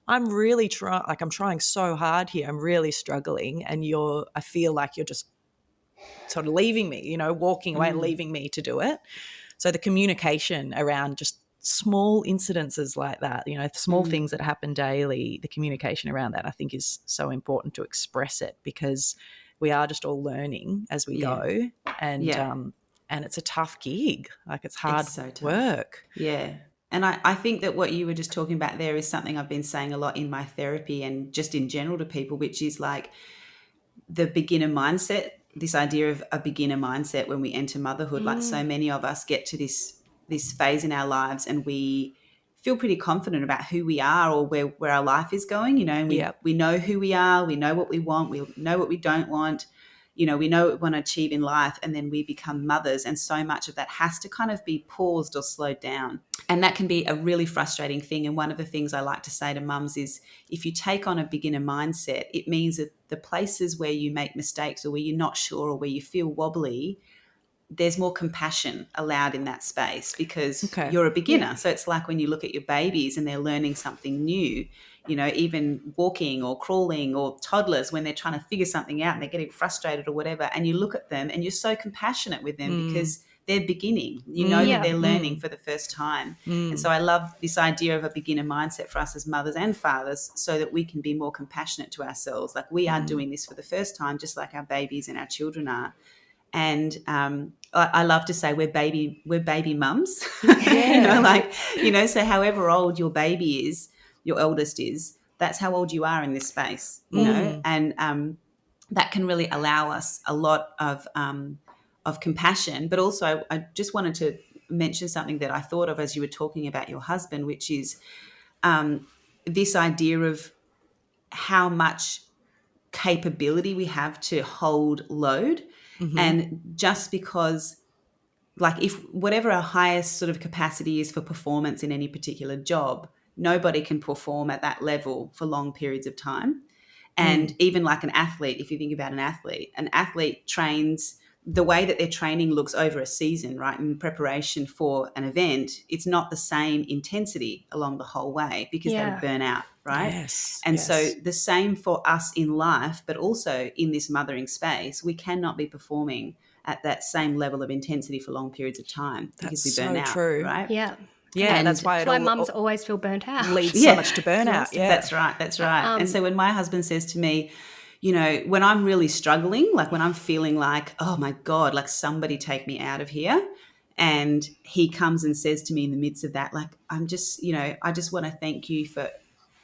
I'm really I'm trying so hard here. I'm really struggling. And I feel like you're just sort of leaving me, walking away and leaving me to do it. So the communication around just small incidences like that, small things that happen daily, the communication around that I think is so important to express it, because we are just all learning as we go, and it's a tough gig. Like, it's hard work. Yeah. And I think that what you were just talking about there is something I've been saying a lot in my therapy and just in general to people, which is like the beginner mindset, this idea of a beginner mindset when we enter motherhood. Like, so many of us get to this phase in our lives and we feel pretty confident about who we are or where our life is going, and we know who we are, we know what we want, we know what we don't want, we know what we want to achieve in life, and then we become mothers, and so much of that has to kind of be paused or slowed down. And that can be a really frustrating thing. And one of the things I like to say to mums is, if you take on a beginner mindset, it means that the places where you make mistakes or where you're not sure or where you feel wobbly, there's more compassion allowed in that space, because you're a beginner. So it's like when you look at your babies and they're learning something new, even walking or crawling, or toddlers when they're trying to figure something out and they're getting frustrated or whatever, and you look at them and you're so compassionate with them because they're beginning, that they're learning for the first time. And so I love this idea of a beginner mindset for us as mothers and fathers, so that we can be more compassionate to ourselves. Like, we are doing this for the first time, just like our babies and our children are. And I love to say we're baby mums. So however old your baby is, your eldest is, that's how old you are in this space, and that can really allow us a lot of compassion. But also, I just wanted to mention something that I thought of as you were talking about your husband, which is this idea of how much capability we have to hold load. And just because, like, if whatever our highest sort of capacity is for performance in any particular job, nobody can perform at that level for long periods of time. And even like an athlete, if you think about an athlete trains, the way that their training looks over a season, right, in preparation for an event, it's not the same intensity along the whole way, because they would burn out, right? Yes. And so the same for us in life, but also in this mothering space, we cannot be performing at that same level of intensity for long periods of time, because we burn out, true. right? Yeah. Yeah, And that's why mums always feel burnt out. leads so much to burnout. Yeah, That's right. And so when my husband says to me, when I'm really struggling, like when I'm feeling like, oh my God, like somebody take me out of here, and he comes and says to me in the midst of that, like, I'm just, I just want to thank you for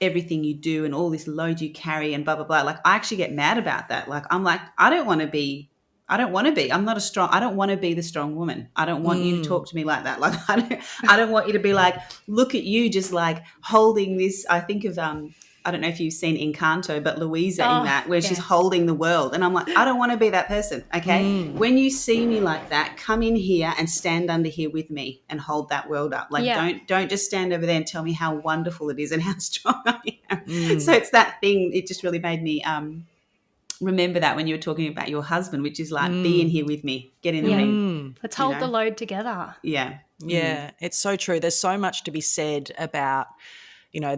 everything you do and all this load you carry and blah, blah, blah. Like, I actually get mad about that. Like, I'm like, I don't want to be, I don't want to be the strong woman. I don't want you to talk to me like that. Like, I don't want you to be like, look at you just like holding this. I think of, I don't know if you've seen Encanto, but Louisa in that, where she's holding the world. And I'm like, I don't want to be that person. Okay. When you see me like that, come in here and stand under here with me and hold that world up. Like, don't just stand over there and tell me how wonderful it is and how strong I am. So it's that thing. It just really made me, remember that when you were talking about your husband, which is like, be in here with me, get in the ring. Let's hold the load together. Yeah. It's so true. There's so much to be said about,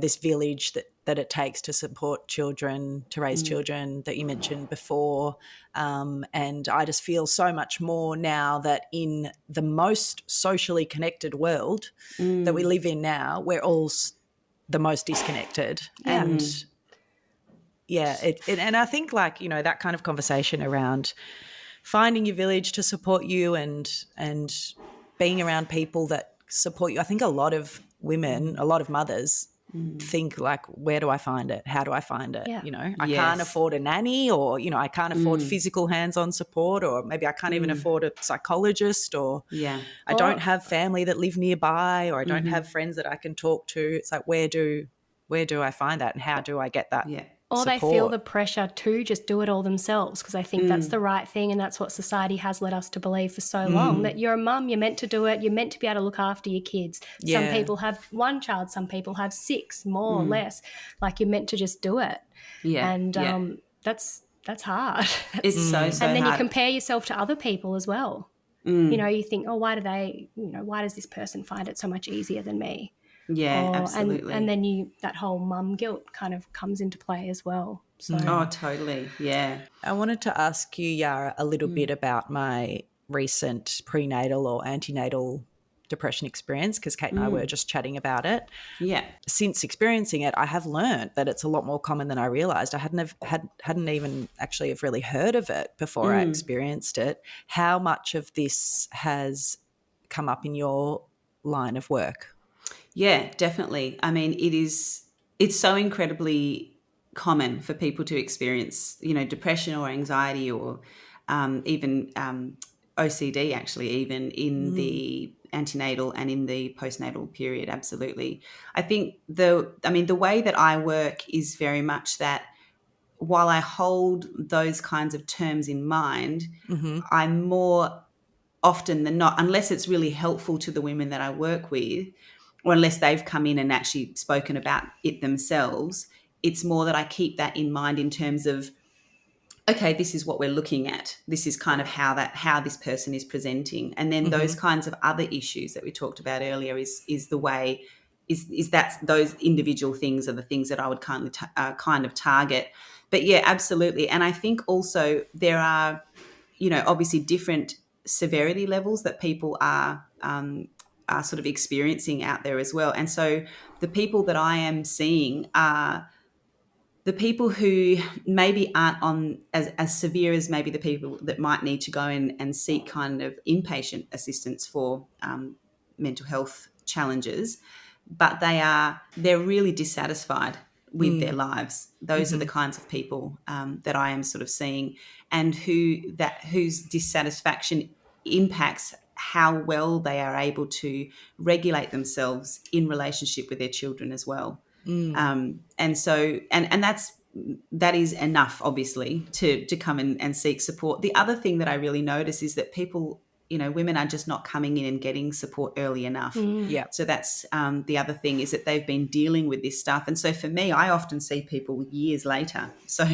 this village that it takes to support children, to raise children, that you mentioned before. And I just feel so much more now that in the most socially connected world that we live in now, we're all the most disconnected. And and I think, like, that kind of conversation around finding your village to support you and being around people that support you. I think a lot of women, a lot of mothers think, like, where do I find it? How do I find it? I can't afford a nanny, or, I can't afford physical hands-on support, or maybe I can't even afford a psychologist, or I don't have family that live nearby, or I don't have friends that I can talk to. It's like, where do I find that, and how do I get that? Or support? they feel the pressure to just do it all themselves, because I think that's the right thing, and that's what society has led us to believe for so long, that you're a mum, you're meant to do it, you're meant to be able to look after your kids. Some people have one child, some people have 6, more or less. Like, you're meant to just do it. And that's hard. It's so and then hard. you compare yourself to other people as well. You think, oh, why does this person find it so much easier than me? Yeah, absolutely. And then that whole mum guilt kind of comes into play as well. So Oh, totally. Yeah. I wanted to ask you, Yara, a little bit about my recent prenatal or antenatal depression experience, because Kate and I were just chatting about it. Yeah. Since experiencing it, I have learned that it's a lot more common than I realized. I hadn't even actually have really heard of it before I experienced it. How much of this has come up in your line of work? Yeah, definitely. I mean, it's so incredibly common for people to experience, depression or anxiety or even OCD, actually, even in the antenatal and in the postnatal period. Absolutely. I think the way that I work is very much that while I hold those kinds of terms in mind, I'm more often than not, unless it's really helpful to the women that I work with, or unless they've come in and actually spoken about it themselves, it's more that I keep that in mind in terms of, okay, this is what we're looking at. This is kind of how this person is presenting. And then those kinds of other issues that we talked about earlier is the way is that those individual things are the things that I would kind of target. But yeah, absolutely. And I think also there are, obviously different severity levels that people are sort of experiencing out there as well. And so the people that I am seeing are the people who maybe aren't on as severe as maybe the people that might need to go in and seek kind of inpatient assistance for mental health challenges, but they're really dissatisfied with their lives. Those are the kinds of people that I am sort of seeing, and whose dissatisfaction impacts how well they are able to regulate themselves in relationship with their children as well. And so that is enough, obviously, to come in and seek support. The other thing that I really notice is that people, women are just not coming in and getting support early enough. Yeah. So that's the other thing, is that they've been dealing with this stuff. And so for me, I often see people years later. So,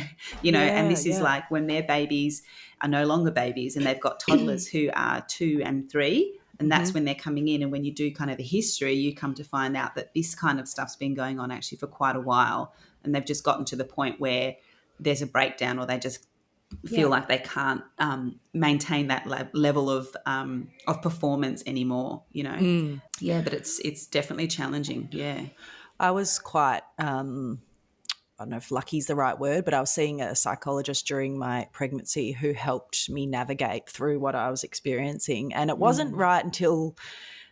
and this is like when their babies are no longer babies and they've got toddlers who are 2 and 3. And that's when they're coming in. And when you do kind of the history, you come to find out that this kind of stuff's been going on actually for quite a while. And they've just gotten to the point where there's a breakdown, or they just feel like they can't maintain that level of performance anymore, Yeah, but it's definitely challenging. Yeah. I was quite I don't know if lucky is the right word, but I was seeing a psychologist during my pregnancy who helped me navigate through what I was experiencing. And it wasn't right until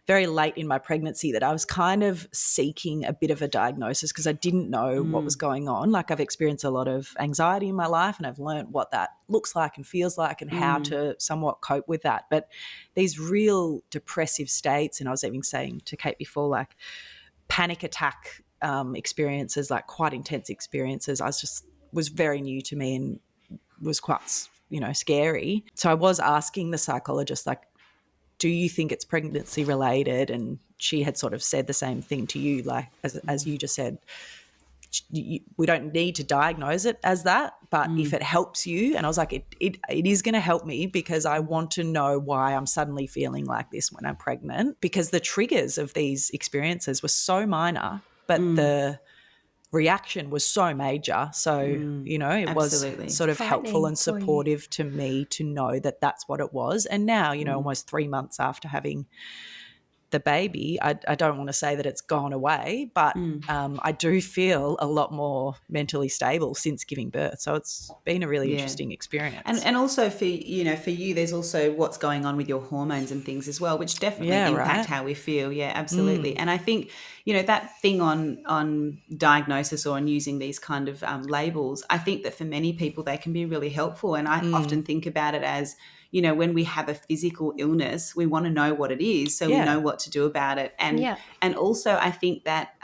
very late in my pregnancy that I was kind of seeking a bit of a diagnosis, because I didn't know what was going on. Like, I've experienced a lot of anxiety in my life, and I've learned what that looks like and feels like and how to somewhat cope with that. But these real depressive states, and I was even saying to Kate before, like panic attack experiences, like quite intense experiences, was very new to me and was quite, scary. So I was asking the psychologist, like, do you think it's pregnancy related? And she had sort of said the same thing to you, like as you just said, we don't need to diagnose it as that, but if it helps you. And I was like, it is going to help me, because I want to know why I'm suddenly feeling like this when I'm pregnant, because the triggers of these experiences were so minor, but the reaction was so major. So, it absolutely. was sort of helpful and Frightening for you. supportive to me to know that that's what it was. And now, almost 3 months after having the baby, I don't want to say that it's gone away, but I do feel a lot more mentally stable since giving birth. So it's been a really interesting experience. And also for you, there's also what's going on with your hormones and things as well, which definitely impact how we feel. Yeah, absolutely. And I think, that thing on diagnosis or on using these kind of labels, I think that for many people they can be really helpful. And I often think about it as, when we have a physical illness, we want to know what it is so we know what to do about it. And also I think that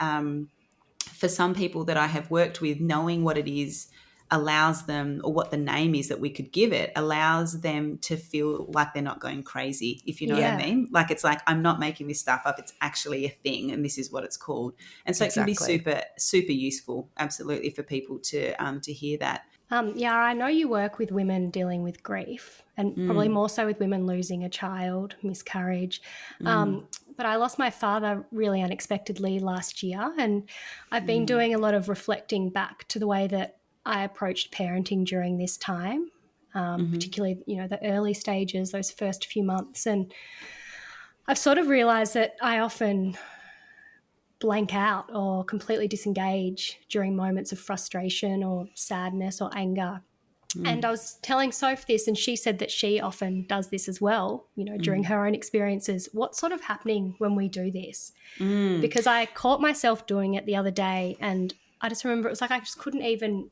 for some people that I have worked with, knowing what it is allows them, or what the name is that we could give it, allows them to feel like they're not going crazy, if you know what I mean. Like, it's like, I'm not making this stuff up, it's actually a thing and this is what it's called. And so it can be super, super useful, absolutely, for people to hear that. Yara, I know you work with women dealing with grief, and probably more so with women losing a child, miscarriage. But I lost my father really unexpectedly last year, and I've been doing a lot of reflecting back to the way that I approached parenting during this time, particularly, the early stages, those first few months. And I've sort of realised that I often blank out or completely disengage during moments of frustration or sadness or anger. And I was telling Soph this, and she said that she often does this as well, during her own experiences. What's sort of happening when we do this? Because I caught myself doing it the other day, and I just remember it was like I just couldn't even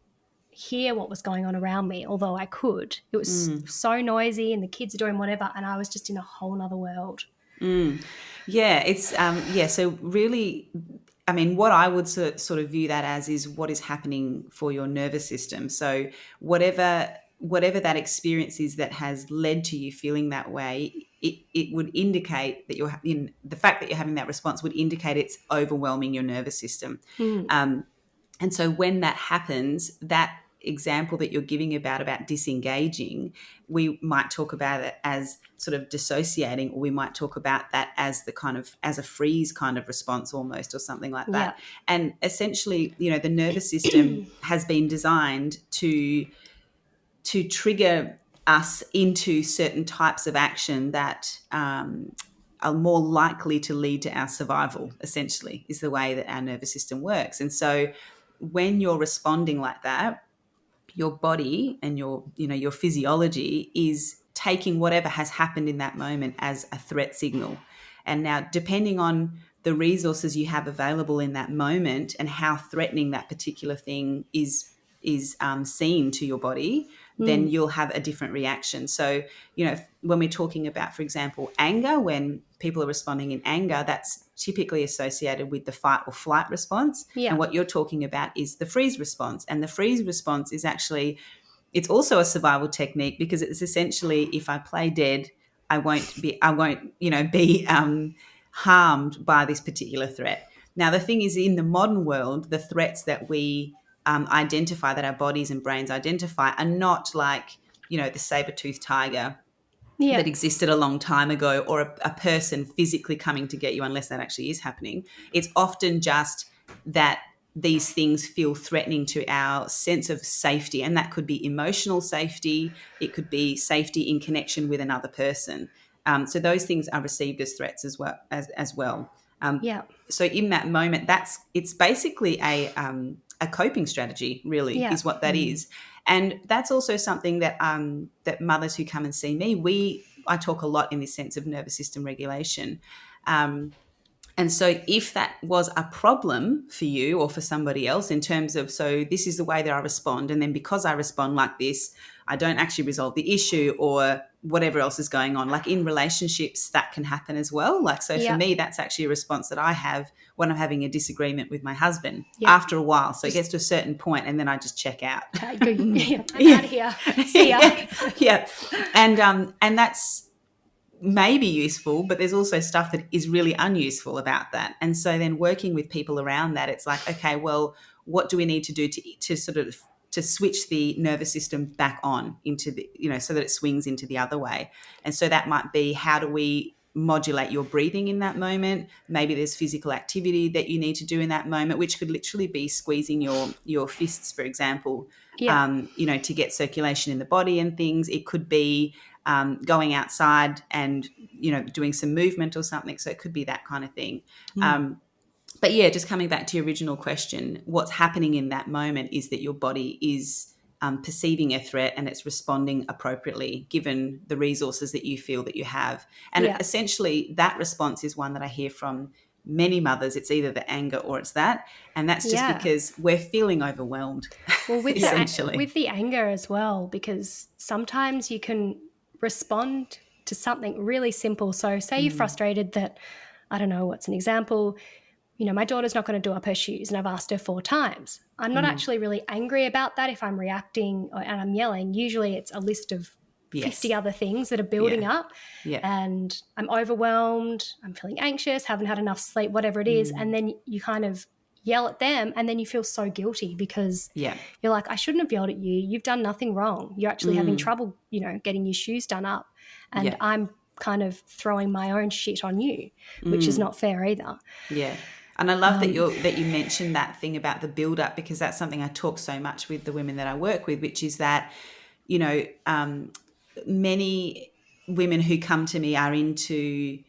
hear what was going on around me, although I could. It was so noisy and the kids are doing whatever, and I was just in a whole nother world. Yeah, it's so really, I mean, what I would sort of view that as is what is happening for your nervous system. So whatever that experience is that has led to you feeling that way, it would indicate that the fact that you're having that response would indicate it's overwhelming your nervous system. And so when that happens, that example that you're giving about disengaging, we might talk about it as sort of dissociating, or we might talk about that as as a freeze kind of response almost, or something like that. And essentially, the nervous system has been designed to trigger us into certain types of action that are more likely to lead to our survival, essentially, is the way that our nervous system works. And so when you're responding like that, your body and your physiology is taking whatever has happened in that moment as a threat signal. And now, depending on the resources you have available in that moment and how threatening that particular thing is seen to your body, then you'll have a different reaction. So, when we're talking about, for example, anger, when people are responding in anger, that's typically associated with the fight or flight response. And what you're talking about is the freeze response. And the freeze response is actually, it's also a survival technique, because it's essentially, if I play dead, I won't be harmed by this particular threat. Now, the thing is, in the modern world, the threats that we identify, that our bodies and brains identify, are not like, the saber-toothed tiger that existed a long time ago, or a person physically coming to get you, unless that actually is happening. It's often just that these things feel threatening to our sense of safety, and that could be emotional safety. It could be safety in connection with another person. So those things are received as threats as well. So in that moment, it's basically a coping strategy, really, is what that is. And that's also something that that mothers who come and see me, I talk a lot in this sense of nervous system regulation. And so if that was a problem for you or for somebody else, in terms of, so this is the way that I respond, and then because I respond like this, I don't actually resolve the issue, or whatever else is going on. Like in relationships, that can happen as well. Like, so for me, that's actually a response that I have when I'm having a disagreement with my husband after a while. So it gets to a certain point, and then I just check out. I'm out of here. See ya. And that's may be useful, but there's also stuff that is really unuseful about that. And so then working with people around that, it's like, okay, well, what do we need to do to sort of to switch the nervous system back on into the, so that it swings into the other way? And so that might be, how do we modulate your breathing in that moment? Maybe there's physical activity that you need to do in that moment, which could literally be squeezing your fists, for example, to get circulation in the body and things. It could be going outside and, doing some movement or something. So it could be that kind of thing. But yeah, just coming back to your original question, what's happening in that moment is that your body is perceiving a threat, and it's responding appropriately given the resources that you feel that you have. And essentially that response is one that I hear from many mothers. It's either the anger or it's that. And that's just because we're feeling overwhelmed. Well, with essentially. with the anger as well, because sometimes you can respond to something really simple. So say you're frustrated that, I don't know, what's an example? My daughter's not going to do up her shoes, and I've asked her 4 times. I'm not actually really angry about that if I'm reacting and I'm yelling. Usually it's a list of 50 other things that are building up, and I'm overwhelmed, I'm feeling anxious, haven't had enough sleep, whatever it is. And then you kind of yell at them, and then you feel so guilty because you're like, I shouldn't have yelled at you. You've done nothing wrong. You're actually having trouble, getting your shoes done up. And I'm kind of throwing my own shit on you, which is not fair either. Yeah. And I love that you mentioned that thing about the build up, because that's something I talk so much with the women that I work with, which is that, you know, many women who come to me are into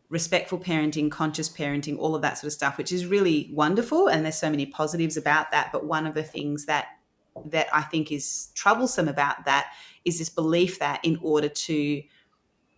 respectful parenting, conscious parenting, all of that sort of stuff, which is really wonderful. And there's so many positives about that. But one of the things that I think is troublesome about that is this belief that in order to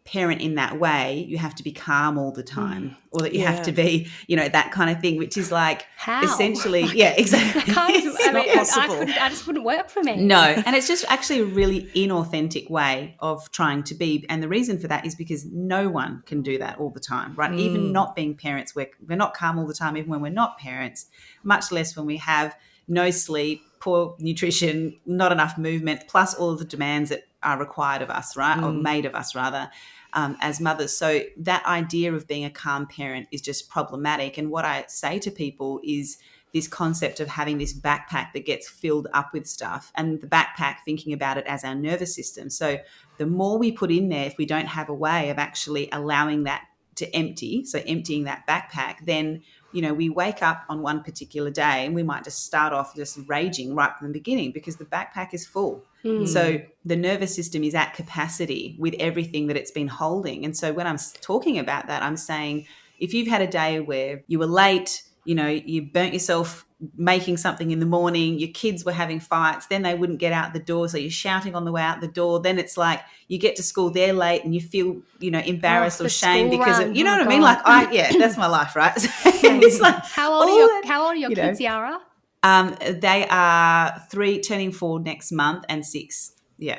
parent in that way, you have to be calm all the time, or that you have to be, you know, that kind of thing, which is like how essentially, like, yeah, exactly. I just wouldn't work for me. No, and it's just actually a really inauthentic way of trying to be. And the reason for that is because no one can do that all the time, right? Even not being parents, we're not calm all the time, even when we're not parents, much less when we have no sleep, poor nutrition, not enough movement, plus all of the demands that are required of us, right? Or made of us rather, as mothers. So that idea of being a calm parent is just problematic. And what I say to people is this concept of having this backpack that gets filled up with stuff, and the backpack, thinking about it as our nervous system. So the more we put in there, if we don't have a way of actually allowing that to empty, so emptying that backpack, then, you know, we wake up on one particular day and we might just start off just raging right from the beginning because the backpack is full. So the nervous system is at capacity with everything that it's been holding. And so when I'm talking about that, I'm saying, if you've had a day where you were late, you know, you burnt yourself making something in the morning, your kids were having fights, then they wouldn't get out the door, so you're shouting on the way out the door, then it's like you get to school, they're late, and you feel, you know, embarrassed or shame because of, you know what I mean? Like, that's my life, right? It's like, how old are your kids, Yara? They are 3 turning 4 next month and 6. Yeah.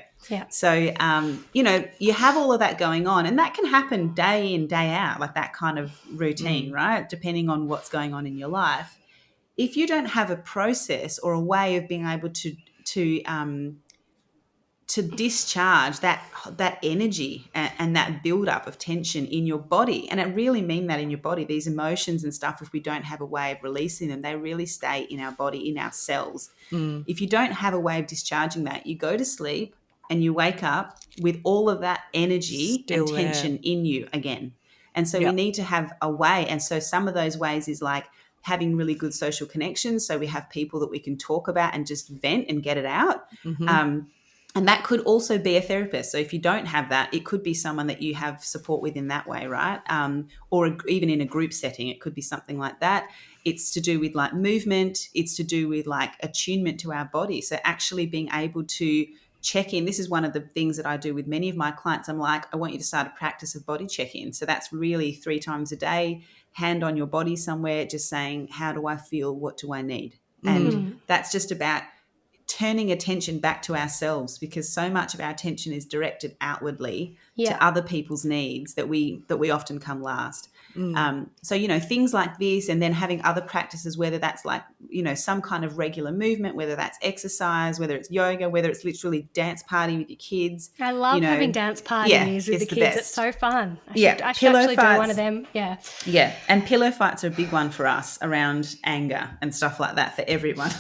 So, you know, you have all of that going on, and that can happen day in, day out, like that kind of routine, right? Depending on what's going on in your life. If you don't have a process or a way of being able to discharge that energy and that buildup of tension in your body, and I really mean that in your body, these emotions and stuff, if we don't have a way of releasing them, they really stay in our body, in our cells. If you don't have a way of discharging that, you go to sleep and you wake up with all of that energy and tension in you again. And so we need to have a way. And so some of those ways is like having really good social connections. So we have people that we can talk about and just vent and get it out. And that could also be a therapist. So if you don't have that, it could be someone that you have support with in that way, right? Or even in a group setting, it could be something like that. It's to do with like movement. It's to do with like attunement to our body. So actually being able to check in. This is one of the things that I do with many of my clients. I'm like, I want you to start a practice of body check-in. So that's really 3 times a day, hand on your body somewhere, just saying, how do I feel? What do I need? And that's just about turning attention back to ourselves, because so much of our attention is directed outwardly to other people's needs that we often come last. So, you know, things like this, and then having other practices, whether that's like, you know, some kind of regular movement, whether that's exercise, whether it's yoga, whether it's literally dance party with your kids. I love having dance parties with the kids. It's so fun. I should actually do one of them. Yeah. And pillow fights are a big one for us around anger and stuff like that for everyone.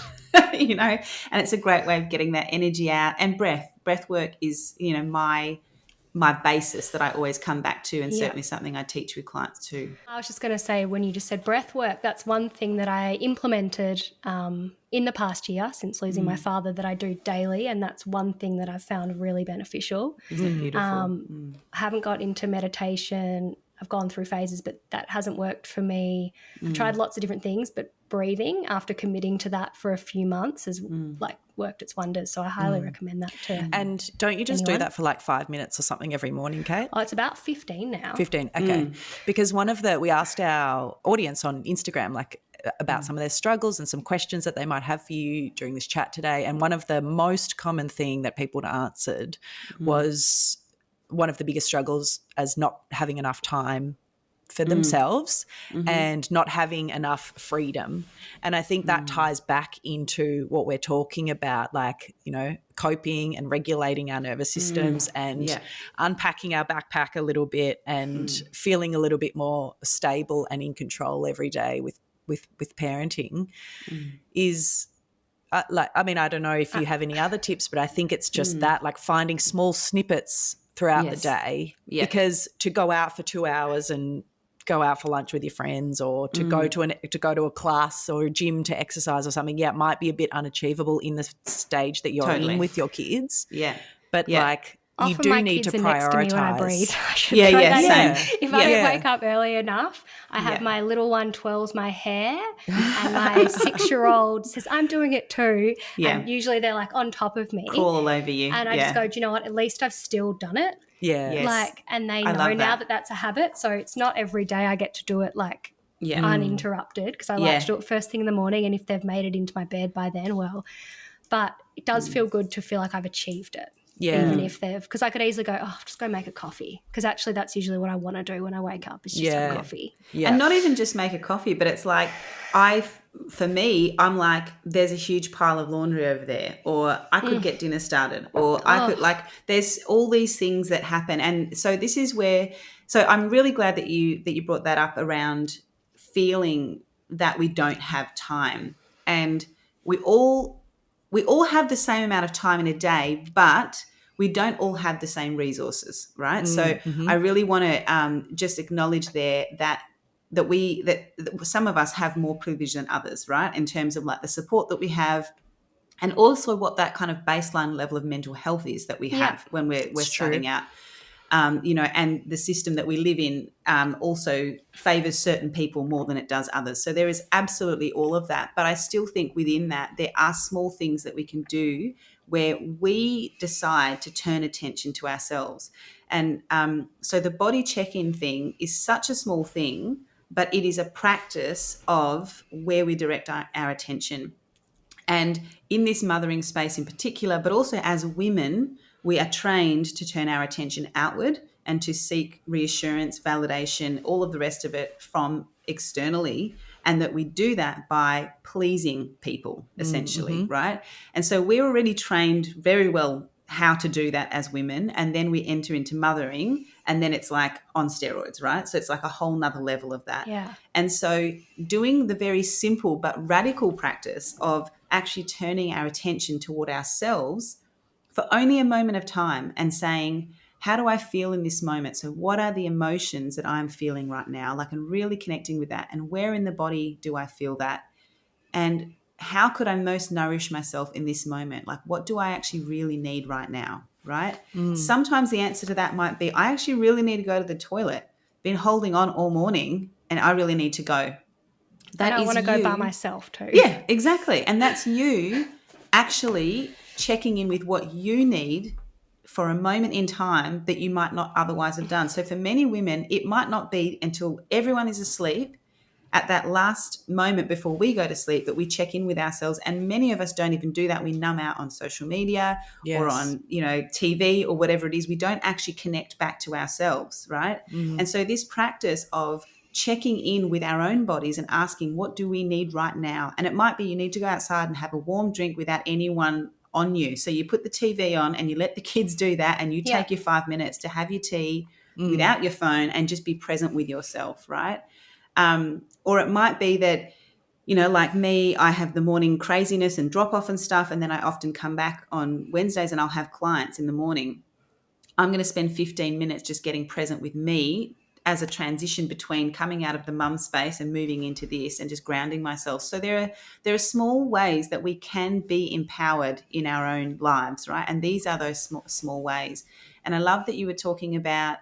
You know, and it's a great way of getting that energy out. And breath work is, you know, my basis that I always come back to, and certainly something I teach with clients too. I was just going to say, when you just said breath work, that's one thing that I implemented in the past year since losing my father, that I do daily, and that's one thing that I've found really beneficial. Isn't it beautiful? I haven't got into meditation. I've gone through phases, but that hasn't worked for me. I've tried lots of different things, but breathing, after committing to that for a few months, has like worked its wonders. So I highly recommend that too. And don't you just do that for like 5 minutes or something every morning, Kate? Oh, it's about 15 now. 15, okay. Because we asked our audience on Instagram like about some of their struggles and some questions that they might have for you during this chat today. And one of the most common thing that people answered was one of the biggest struggles as not having enough time for themselves and not having enough freedom. And I think that ties back into what we're talking about, like, you know, coping and regulating our nervous systems and unpacking our backpack a little bit and feeling a little bit more stable and in control every day with parenting is like, I mean, I don't know if you have any other tips, but I think it's just that, like finding small snippets throughout the day, because to go out for 2 hours and go out for lunch with your friends or to go to a class or a gym to exercise or something, it might be a bit unachievable in the stage that you're in with your kids. Yeah. But like you Often do my need kids to are next to me when I breathe. prioritize. I should Yeah, throw yeah, that same. in. If I don't wake up early enough, I have my little one twirls my hair and my 6-year-old says, I'm doing it too. Yeah. And usually they're like on top of me. Crawl all over you. And I just go, do you know what? At least I've still done it. Yeah. Yes. Like, and they I know love now that. that that's a habit. So it's not every day I get to do it like Yeah. uninterrupted, because I like to do it first thing in the morning. And if they've made it into my bed by then, well, but it does feel good to feel like I've achieved it. Yeah. Even if they've, because I could easily go, oh, just go make a coffee. Because actually that's usually what I want to do when I wake up is just have coffee. Yeah. And not even just make a coffee, but it's like for me, I'm like, there's a huge pile of laundry over there, or I could get dinner started, or I could there's all these things that happen. And so this is where, so I'm really glad that you brought that up around feeling that we don't have time. And we all have the same amount of time in a day, but we don't all have the same resources, right? So I really want to just acknowledge there that some of us have more privilege than others, right? In terms of like the support that we have, and also what that kind of baseline level of mental health is that we have when we're starting out. And the system that we live in also favors certain people more than it does others. So there is absolutely all of that. But I still think within that, there are small things that we can do where we decide to turn attention to ourselves. And so the body check-in thing is such a small thing, but it is a practice of where we direct our attention. And in this mothering space in particular, but also as women, we are trained to turn our attention outward and to seek reassurance, validation, all of the rest of it from externally, and that we do that by pleasing people, essentially, right? And so we're already trained very well how to do that as women, and then we enter into mothering, and then it's like on steroids, right? So it's like a whole nother level of that. Yeah. And so doing the very simple but radical practice of actually turning our attention toward ourselves for only a moment of time and saying, how do I feel in this moment? So what are the emotions that I'm feeling right now? Like, and really connecting with that. And where in the body do I feel that? And how could I most nourish myself in this moment? Like, what do I actually really need right now? Right? Sometimes the answer to that might be, I actually really need to go to the toilet. Been holding on all morning and I really need to go. And I want to go by myself too. Yeah, exactly. And that's you actually checking in with what you need for a moment in time that you might not otherwise have done. So for many women, it might not be until everyone is asleep at that last moment before we go to sleep that we check in with ourselves. And many of us don't even do that. We numb out on social media or on, TV or whatever it is. We don't actually connect back to ourselves, right? And so this practice of checking in with our own bodies and asking, what do we need right now? And it might be you need to go outside and have a warm drink without anyone on you. So you put the TV on and you let the kids do that, and you take your 5 minutes to have your tea without your phone and just be present with yourself, right? Or it might be that, like me, I have the morning craziness and drop off and stuff, and then I often come back on Wednesdays and I'll have clients in the morning. I'm going to spend 15 minutes just getting present with me as a transition between coming out of the mum space and moving into this and just grounding myself. So there are small ways that we can be empowered in our own lives, right? And these are those small ways. And I love that you were talking about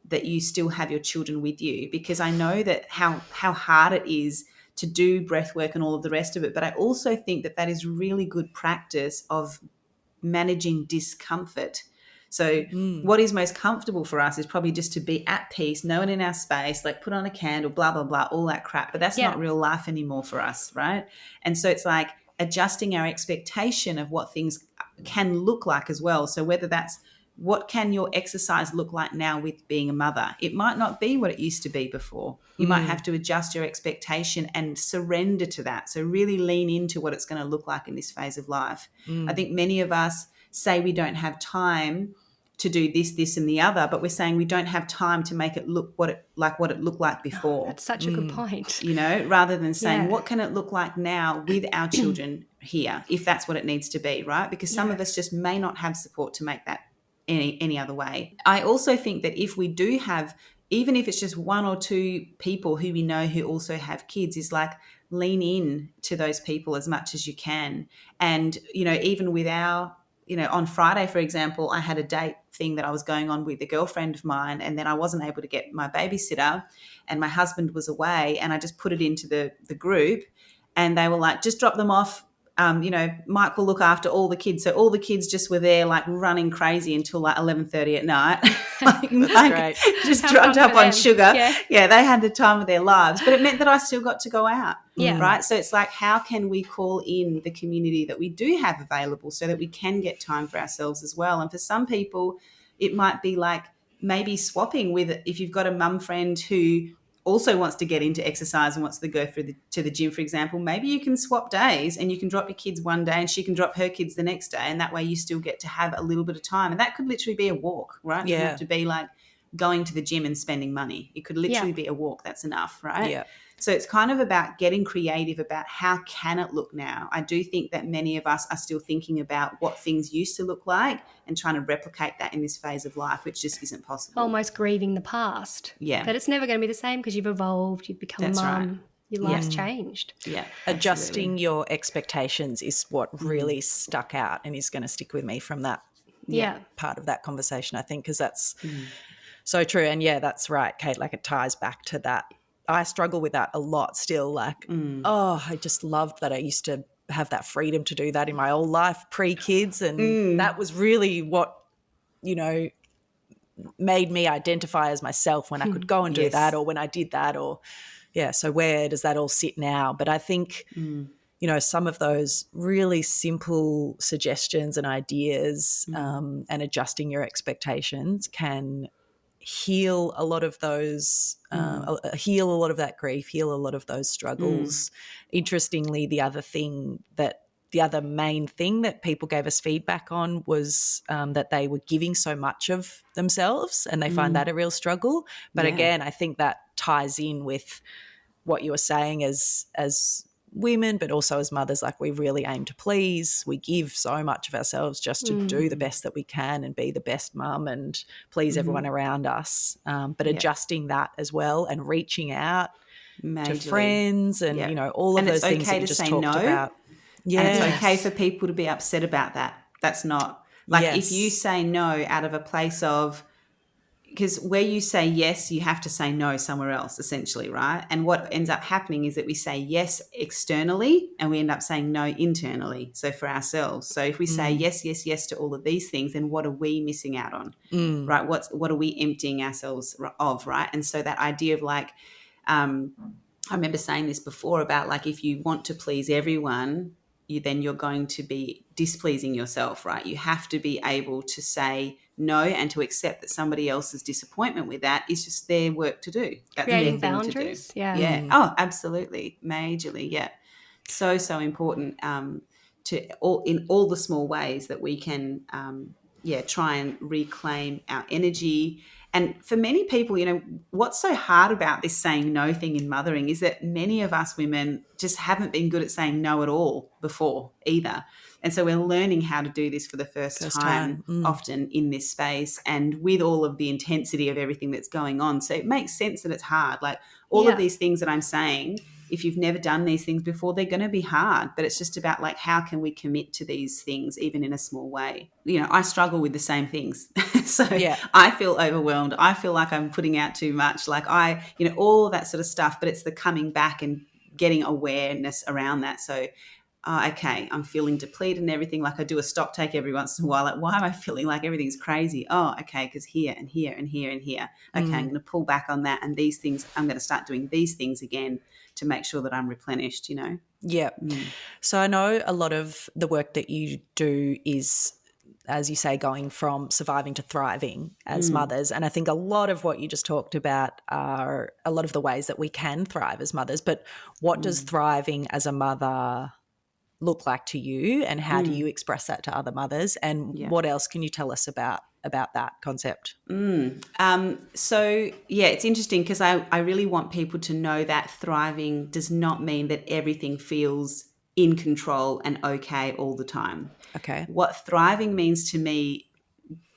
that you still have your children with you, because I know that how hard it is to do breath work and all of the rest of it. But I also think that is really good practice of managing discomfort. So what is most comfortable for us is probably just to be at peace, no one in our space, like put on a candle, blah, blah, blah, all that crap. But that's not real life anymore for us, right? And so it's like adjusting our expectation of what things can look like as well. So whether that's what can your exercise look like now with being a mother? It might not be what it used to be before. You might have to adjust your expectation and surrender to that. So really lean into what it's going to look like in this phase of life. I think many of us say we don't have time to do this, and the other, but we're saying we don't have time to make it look what it looked like before. That's such a good point. Rather than saying what can it look like now with our children here, if that's what it needs to be, right? Because some of us just may not have support to make that any other way. I also think that if we do have even if it's just one or two people who we know who also have kids, is like lean in to those people as much as you can. And, even with our, on Friday, for example, I had a date thing that I was going on with a girlfriend of mine, and then I wasn't able to get my babysitter and my husband was away, and I just put it into the group, and they were like, just drop them off. Mike will look after all the kids. So all the kids just were there like running crazy until like 11:30 at night. Great. Just drugged up on sugar. Yeah, they had the time of their lives. But it meant that I still got to go out. Yeah. Right. So it's like, how can we call in the community that we do have available so that we can get time for ourselves as well? And for some people, it might be like maybe swapping with, if you've got a mum friend who also wants to get into exercise and wants to go to the gym, for example, maybe you can swap days and you can drop your kids one day and she can drop her kids the next day, and that way you still get to have a little bit of time. And that could literally be a walk, right? It doesn't have to be like going to the gym and spending money. It could literally be a walk. That's enough, right? Yeah. So it's kind of about getting creative about how can it look now. I do think that many of us are still thinking about what things used to look like and trying to replicate that in this phase of life, which just isn't possible. Almost grieving the past. Yeah. But it's never going to be the same because you've evolved, you've become a mum, right. your life's changed. Yeah. Adjusting your expectations is what really stuck out and is going to stick with me from that part of that conversation, I think, because that's so true. And that's right, Kate, like it ties back to that. I struggle with that a lot still, like, I just loved that I used to have that freedom to do that in my old life pre-kids, and that was really what, made me identify as myself when I could go and do that, or when I did that, or so where does that all sit now? But I think some of those really simple suggestions and ideas and adjusting your expectations can heal a lot of those, heal a lot of that grief, heal a lot of those struggles. Interestingly, the other main thing that people gave us feedback on was that they were giving so much of themselves and they find that a real struggle. But again, I think that ties in with what you were saying as women, but also as mothers, like we really aim to please. We give so much of ourselves just to do the best that we can and be the best mum and please everyone around us. But adjusting that as well and reaching out to friends and, all of those things that you just talked about. Yeah. And it's okay for people to be upset about that. That's not like if you say no out of a place of, because where you say yes, you have to say no somewhere else, essentially, right? And what ends up happening is that we say yes externally and we end up saying no internally, so for ourselves. So if we say yes, yes, yes to all of these things, then what are we missing out on, right? What are we emptying ourselves of, right? And so that idea of like, I remember saying this before about like if you want to please everyone, then you're going to be displeasing yourself, right? You have to be able to say no and to accept that somebody else's disappointment with that is just their work to do. That's creating their thing boundaries. To do. Yeah. Oh, absolutely. Majorly. Yeah. So important in all the small ways that we can, try and reclaim our energy. And for many people, what's so hard about this saying no thing in mothering is that many of us women just haven't been good at saying no at all before either. And so we're learning how to do this for the first time. Often in this space and with all of the intensity of everything that's going on. So it makes sense that it's hard. Like all of these things that I'm saying, if you've never done these things before, they're going to be hard, but it's just about like, how can we commit to these things even in a small way? I struggle with the same things. So I feel overwhelmed. I feel like I'm putting out too much, like all that sort of stuff, but it's the coming back and getting awareness around that. So, okay, I'm feeling depleted and everything. Like I do a stock take every once in a while. Like, why am I feeling like everything's crazy? Oh, okay, because here and here and here and here. Okay, I'm going to pull back on that. And these things, I'm going to start doing these things again to make sure that I'm replenished, Yeah. So I know a lot of the work that you do is, as you say, going from surviving to thriving as mothers. And I think a lot of what you just talked about are a lot of the ways that we can thrive as mothers. But what does thriving as a mother look like to you, and how do you express that to other mothers? And what else can you tell us about that concept? So, it's interesting because I really want people to know that thriving does not mean that everything feels in control and okay all the time. Okay. What thriving means to me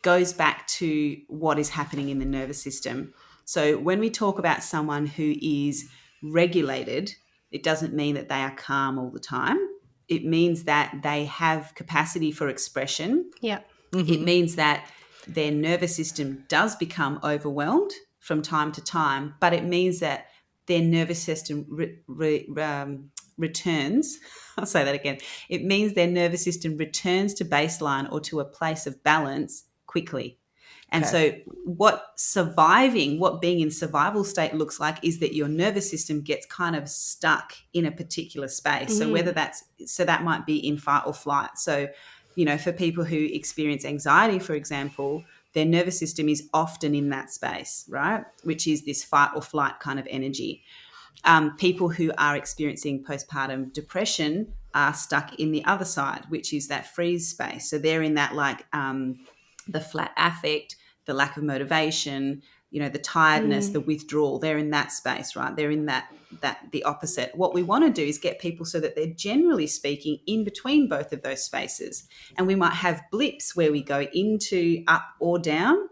goes back to what is happening in the nervous system. So when we talk about someone who is regulated, it doesn't mean that they are calm all the time. It means that they have capacity for expression. Yeah. It means that their nervous system does become overwhelmed from time to time, but it means that their nervous system returns. I'll say that again. It means their nervous system returns to baseline or to a place of balance quickly. And so what being in survival state looks like is that your nervous system gets kind of stuck in a particular space. So that might be in fight or flight. So, for people who experience anxiety, for example, their nervous system is often in that space, right? Which is this fight or flight kind of energy. People who are experiencing postpartum depression are stuck in the other side, which is that freeze space. So they're in that the flat affect, the lack of motivation, the tiredness, the withdrawal. They're in that space, right? They're in that the opposite. What we want to do is get people so that they're generally speaking in between both of those spaces. And we might have blips where we go into up or down.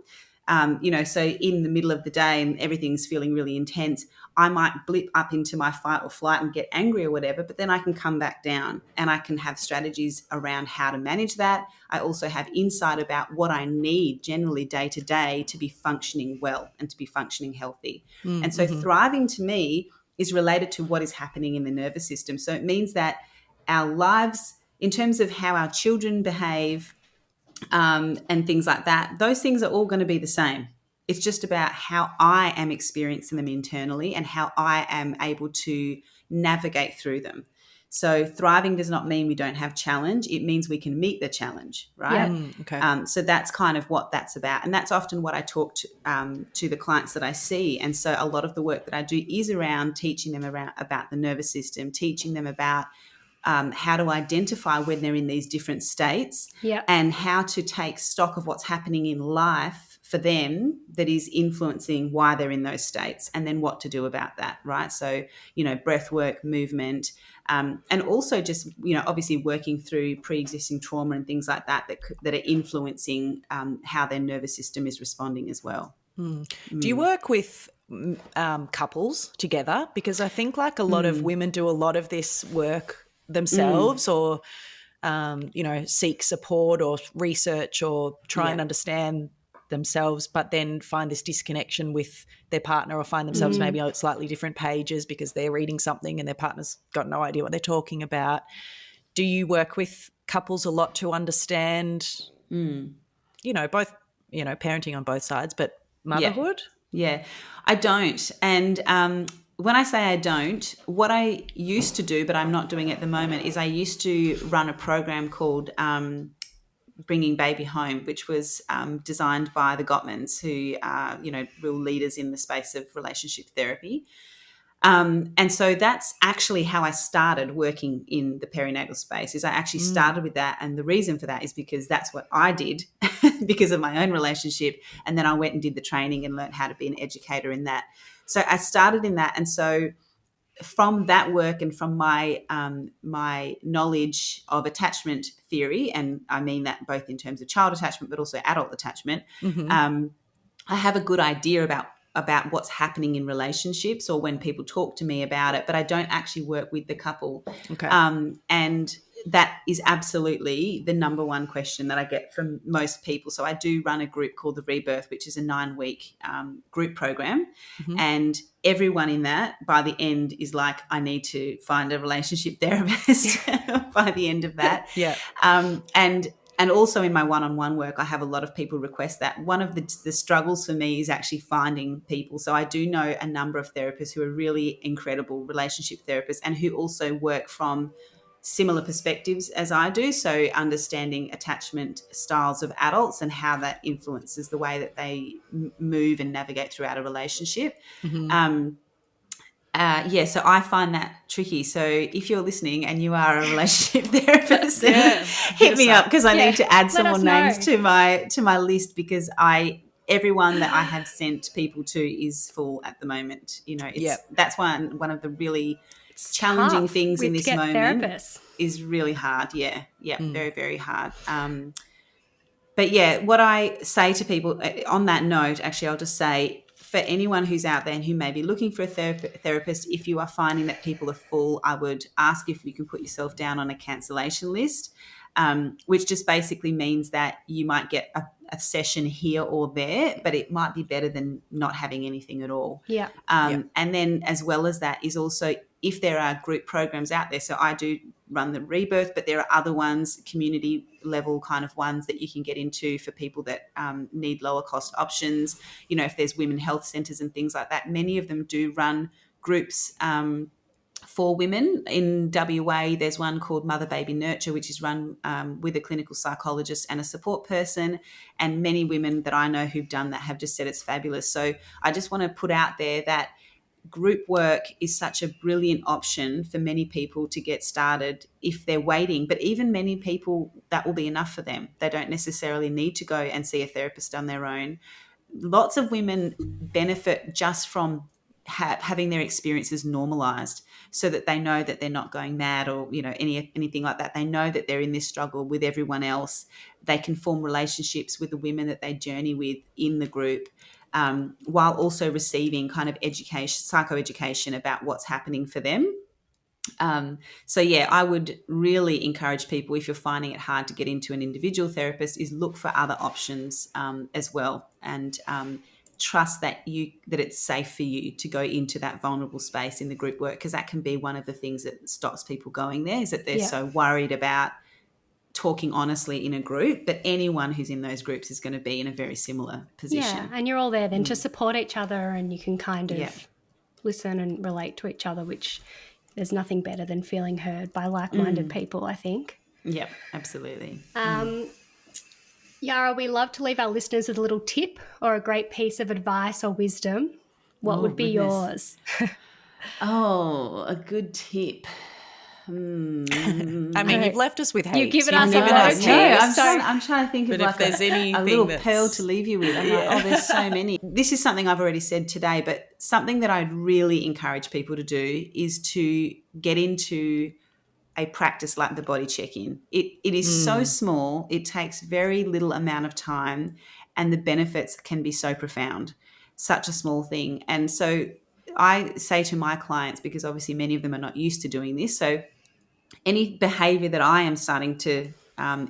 So in the middle of the day and everything's feeling really intense, I might blip up into my fight or flight and get angry or whatever, but then I can come back down and I can have strategies around how to manage that. I also have insight about what I need generally day to day to be functioning well and to be functioning healthy. And so thriving to me is related to what is happening in the nervous system. So it means that our lives, in terms of how our children behave, and things like that, those things are all going to be the same. It's just about how I am experiencing them internally and how I am able to navigate through them. So thriving does not mean we don't have challenge. It means we can meet the challenge, right? So that's kind of what that's about. And that's often what I talk to the clients that I see. And so a lot of the work that I do is around teaching them about the nervous system, teaching them about how to identify when they're in these different states and how to take stock of what's happening in life for them that is influencing why they're in those states, and then what to do about that, right? So, breath work, movement, and also just, obviously working through pre-existing trauma and things like that that are influencing how their nervous system is responding as well. Do you work with couples together? Because I think a lot of women do a lot of this work themselves or, seek support or research or try and understand themselves, but then find this disconnection with their partner or find themselves maybe on slightly different pages because they're reading something and their partner's got no idea what they're talking about. Do you work with couples a lot to understand, both, parenting on both sides, but motherhood? Yeah, I don't. And when I say I don't, what I used to do, but I'm not doing at the moment, is I used to run a program called Bringing Baby Home, which was designed by the Gottmans, who are, real leaders in the space of relationship therapy. And so that's actually how I started working in the perinatal space. Is I actually started with that. And the reason for that is because that's what I did because of my own relationship. And then I went and did the training and learned how to be an educator in that. So I started in that. And so from that work and from my my knowledge of attachment theory, and I mean that both in terms of child attachment but also adult attachment, I have a good idea about what's happening in relationships or when people talk to me about it, but I don't actually work with the couple. And that is absolutely the number one question that I get from most people. So I do run a group called The Rebirth, which is a 9-week group program. And everyone in that by the end is like, I need to find a relationship therapist by the end of that. And also in my one-on-one work, I have a lot of people request that. One of the struggles for me is actually finding people. So I do know a number of therapists who are really incredible relationship therapists and who also work from similar perspectives as I do. So understanding attachment styles of adults and how that influences the way that they move and navigate throughout a relationship. So I find that tricky. So if you're listening and you are a relationship therapist, hit me up because I need to add some more names to my list because everyone that I have sent people to is full at the moment. That's one of the really challenging things in this moment is really hard. Very, very hard. But what I say to people on that note, actually, I'll just say, for anyone who's out there and who may be looking for a therapist, if you are finding that people are full, I would ask if you can put yourself down on a cancellation list, which just basically means that you might get a session here or there, but it might be better than not having anything at all. Yeah. And then as well as that is also if there are group programs out there. So I do run the Rebirth, but there are other ones, community level kind of ones that you can get into for people that need lower cost options. You know, if there's women health centres and things like that, many of them do run groups for women. In WA, there's one called Mother Baby Nurture, which is run with a clinical psychologist and a support person. And many women that I know who've done that have just said it's fabulous. So I just want to put out there that group work is such a brilliant option for many people to get started if they're waiting. But even many people, that will be enough for them. They don't necessarily need to go and see a therapist on their own. Lots of women benefit just from having their experiences normalized, so that they know that they're not going mad or, you know, anything like that. They know that they're in this struggle with everyone else. They can form relationships with the women that they journey with in the group, while also receiving kind of psychoeducation about what's happening for them. So yeah, I would really encourage people, if you're finding it hard to get into an individual therapist, is look for other options as well, and trust that it's safe for you to go into that vulnerable space in the group work, because that can be one of the things that stops people going there, is that they're so worried about talking honestly in a group. But anyone who's in those groups is going to be in a very similar position. Yeah, and you're all there then to support each other, and you can kind of listen and relate to each other, which there's nothing better than feeling heard by like-minded people, I think. Yep, absolutely. Yara, we love to leave our listeners with a little tip or a great piece of advice or wisdom. What would be yours? A good tip. I mean, you've left us with heaps. You've given us a lot of tips. I'm trying to think of like a little pearl to leave you with. There's so many. This is something I've already said today, but something that I'd really encourage people to do is to get into a practice like the body check-in. It is so small. It takes very little amount of time, and the benefits can be so profound. Such a small thing. And so I say to my clients, because obviously many of them are not used to doing this, so any behavior that I am starting to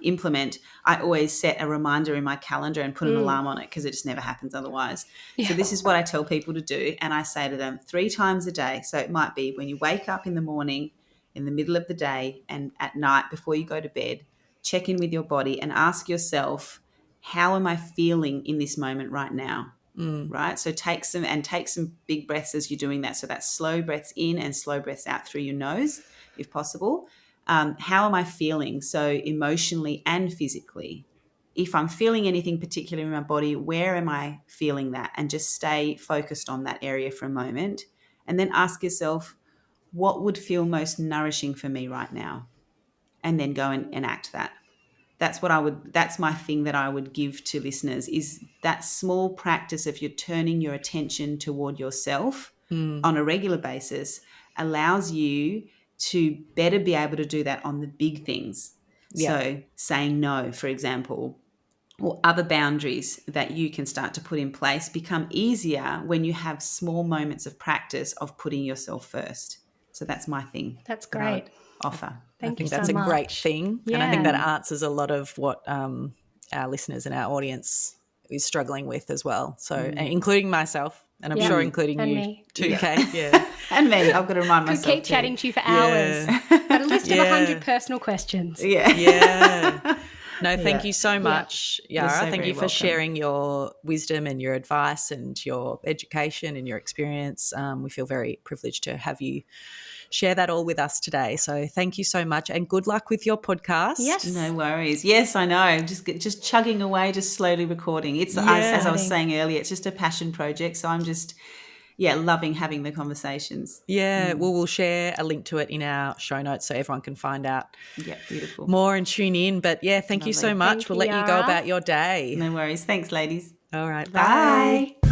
implement, I always set a reminder in my calendar and put an alarm on it, because it just never happens otherwise. Yeah. So this is what I tell people to do, and I say to them 3 times a day. So it might be when you wake up in the morning, in the middle of the day, and at night before you go to bed. Check in with your body and ask yourself, how am I feeling in this moment right now? Right? So take some big breaths as you're doing that. So that's slow breaths in and slow breaths out through your nose, if possible. How am I feeling? So emotionally and physically. If I'm feeling anything particular in my body, where am I feeling that? And just stay focused on that area for a moment. And then ask yourself, what would feel most nourishing for me right now? And then go and enact that. That's my thing that I would give to listeners, is that small practice of you turning your attention toward yourself on a regular basis allows you to better be able to do that on the big things. Yeah. So saying no, for example, or other boundaries that you can start to put in place become easier when you have small moments of practice of putting yourself first. So that's my thing. That's great. Offer. Thank I think you that's so a much. great thing. Yeah. And I think that answers a lot of what our listeners and our audience is struggling with as well. So including myself, and I'm sure including and you me. too, Kate. Yeah. And me. I've got to remind myself. Could keep chatting to you for hours. Got a list of 100 personal questions. Yeah. No, thank you so much, Yara. So thank you for welcome. sharing your wisdom and your advice and your education and your experience. We feel very privileged to have you share that all with us today. So thank you so much, and good luck with your podcast. Yes. No worries. Yes, I know. Just chugging away, just slowly recording. It's as I was saying earlier, it's just a passion project. So I'm just loving having the conversations. Yeah, well, we'll share a link to it in our show notes so everyone can find out beautiful more and tune in. But thank you so much. We'll let you go about your day. No worries. Thanks, ladies. All right. Bye.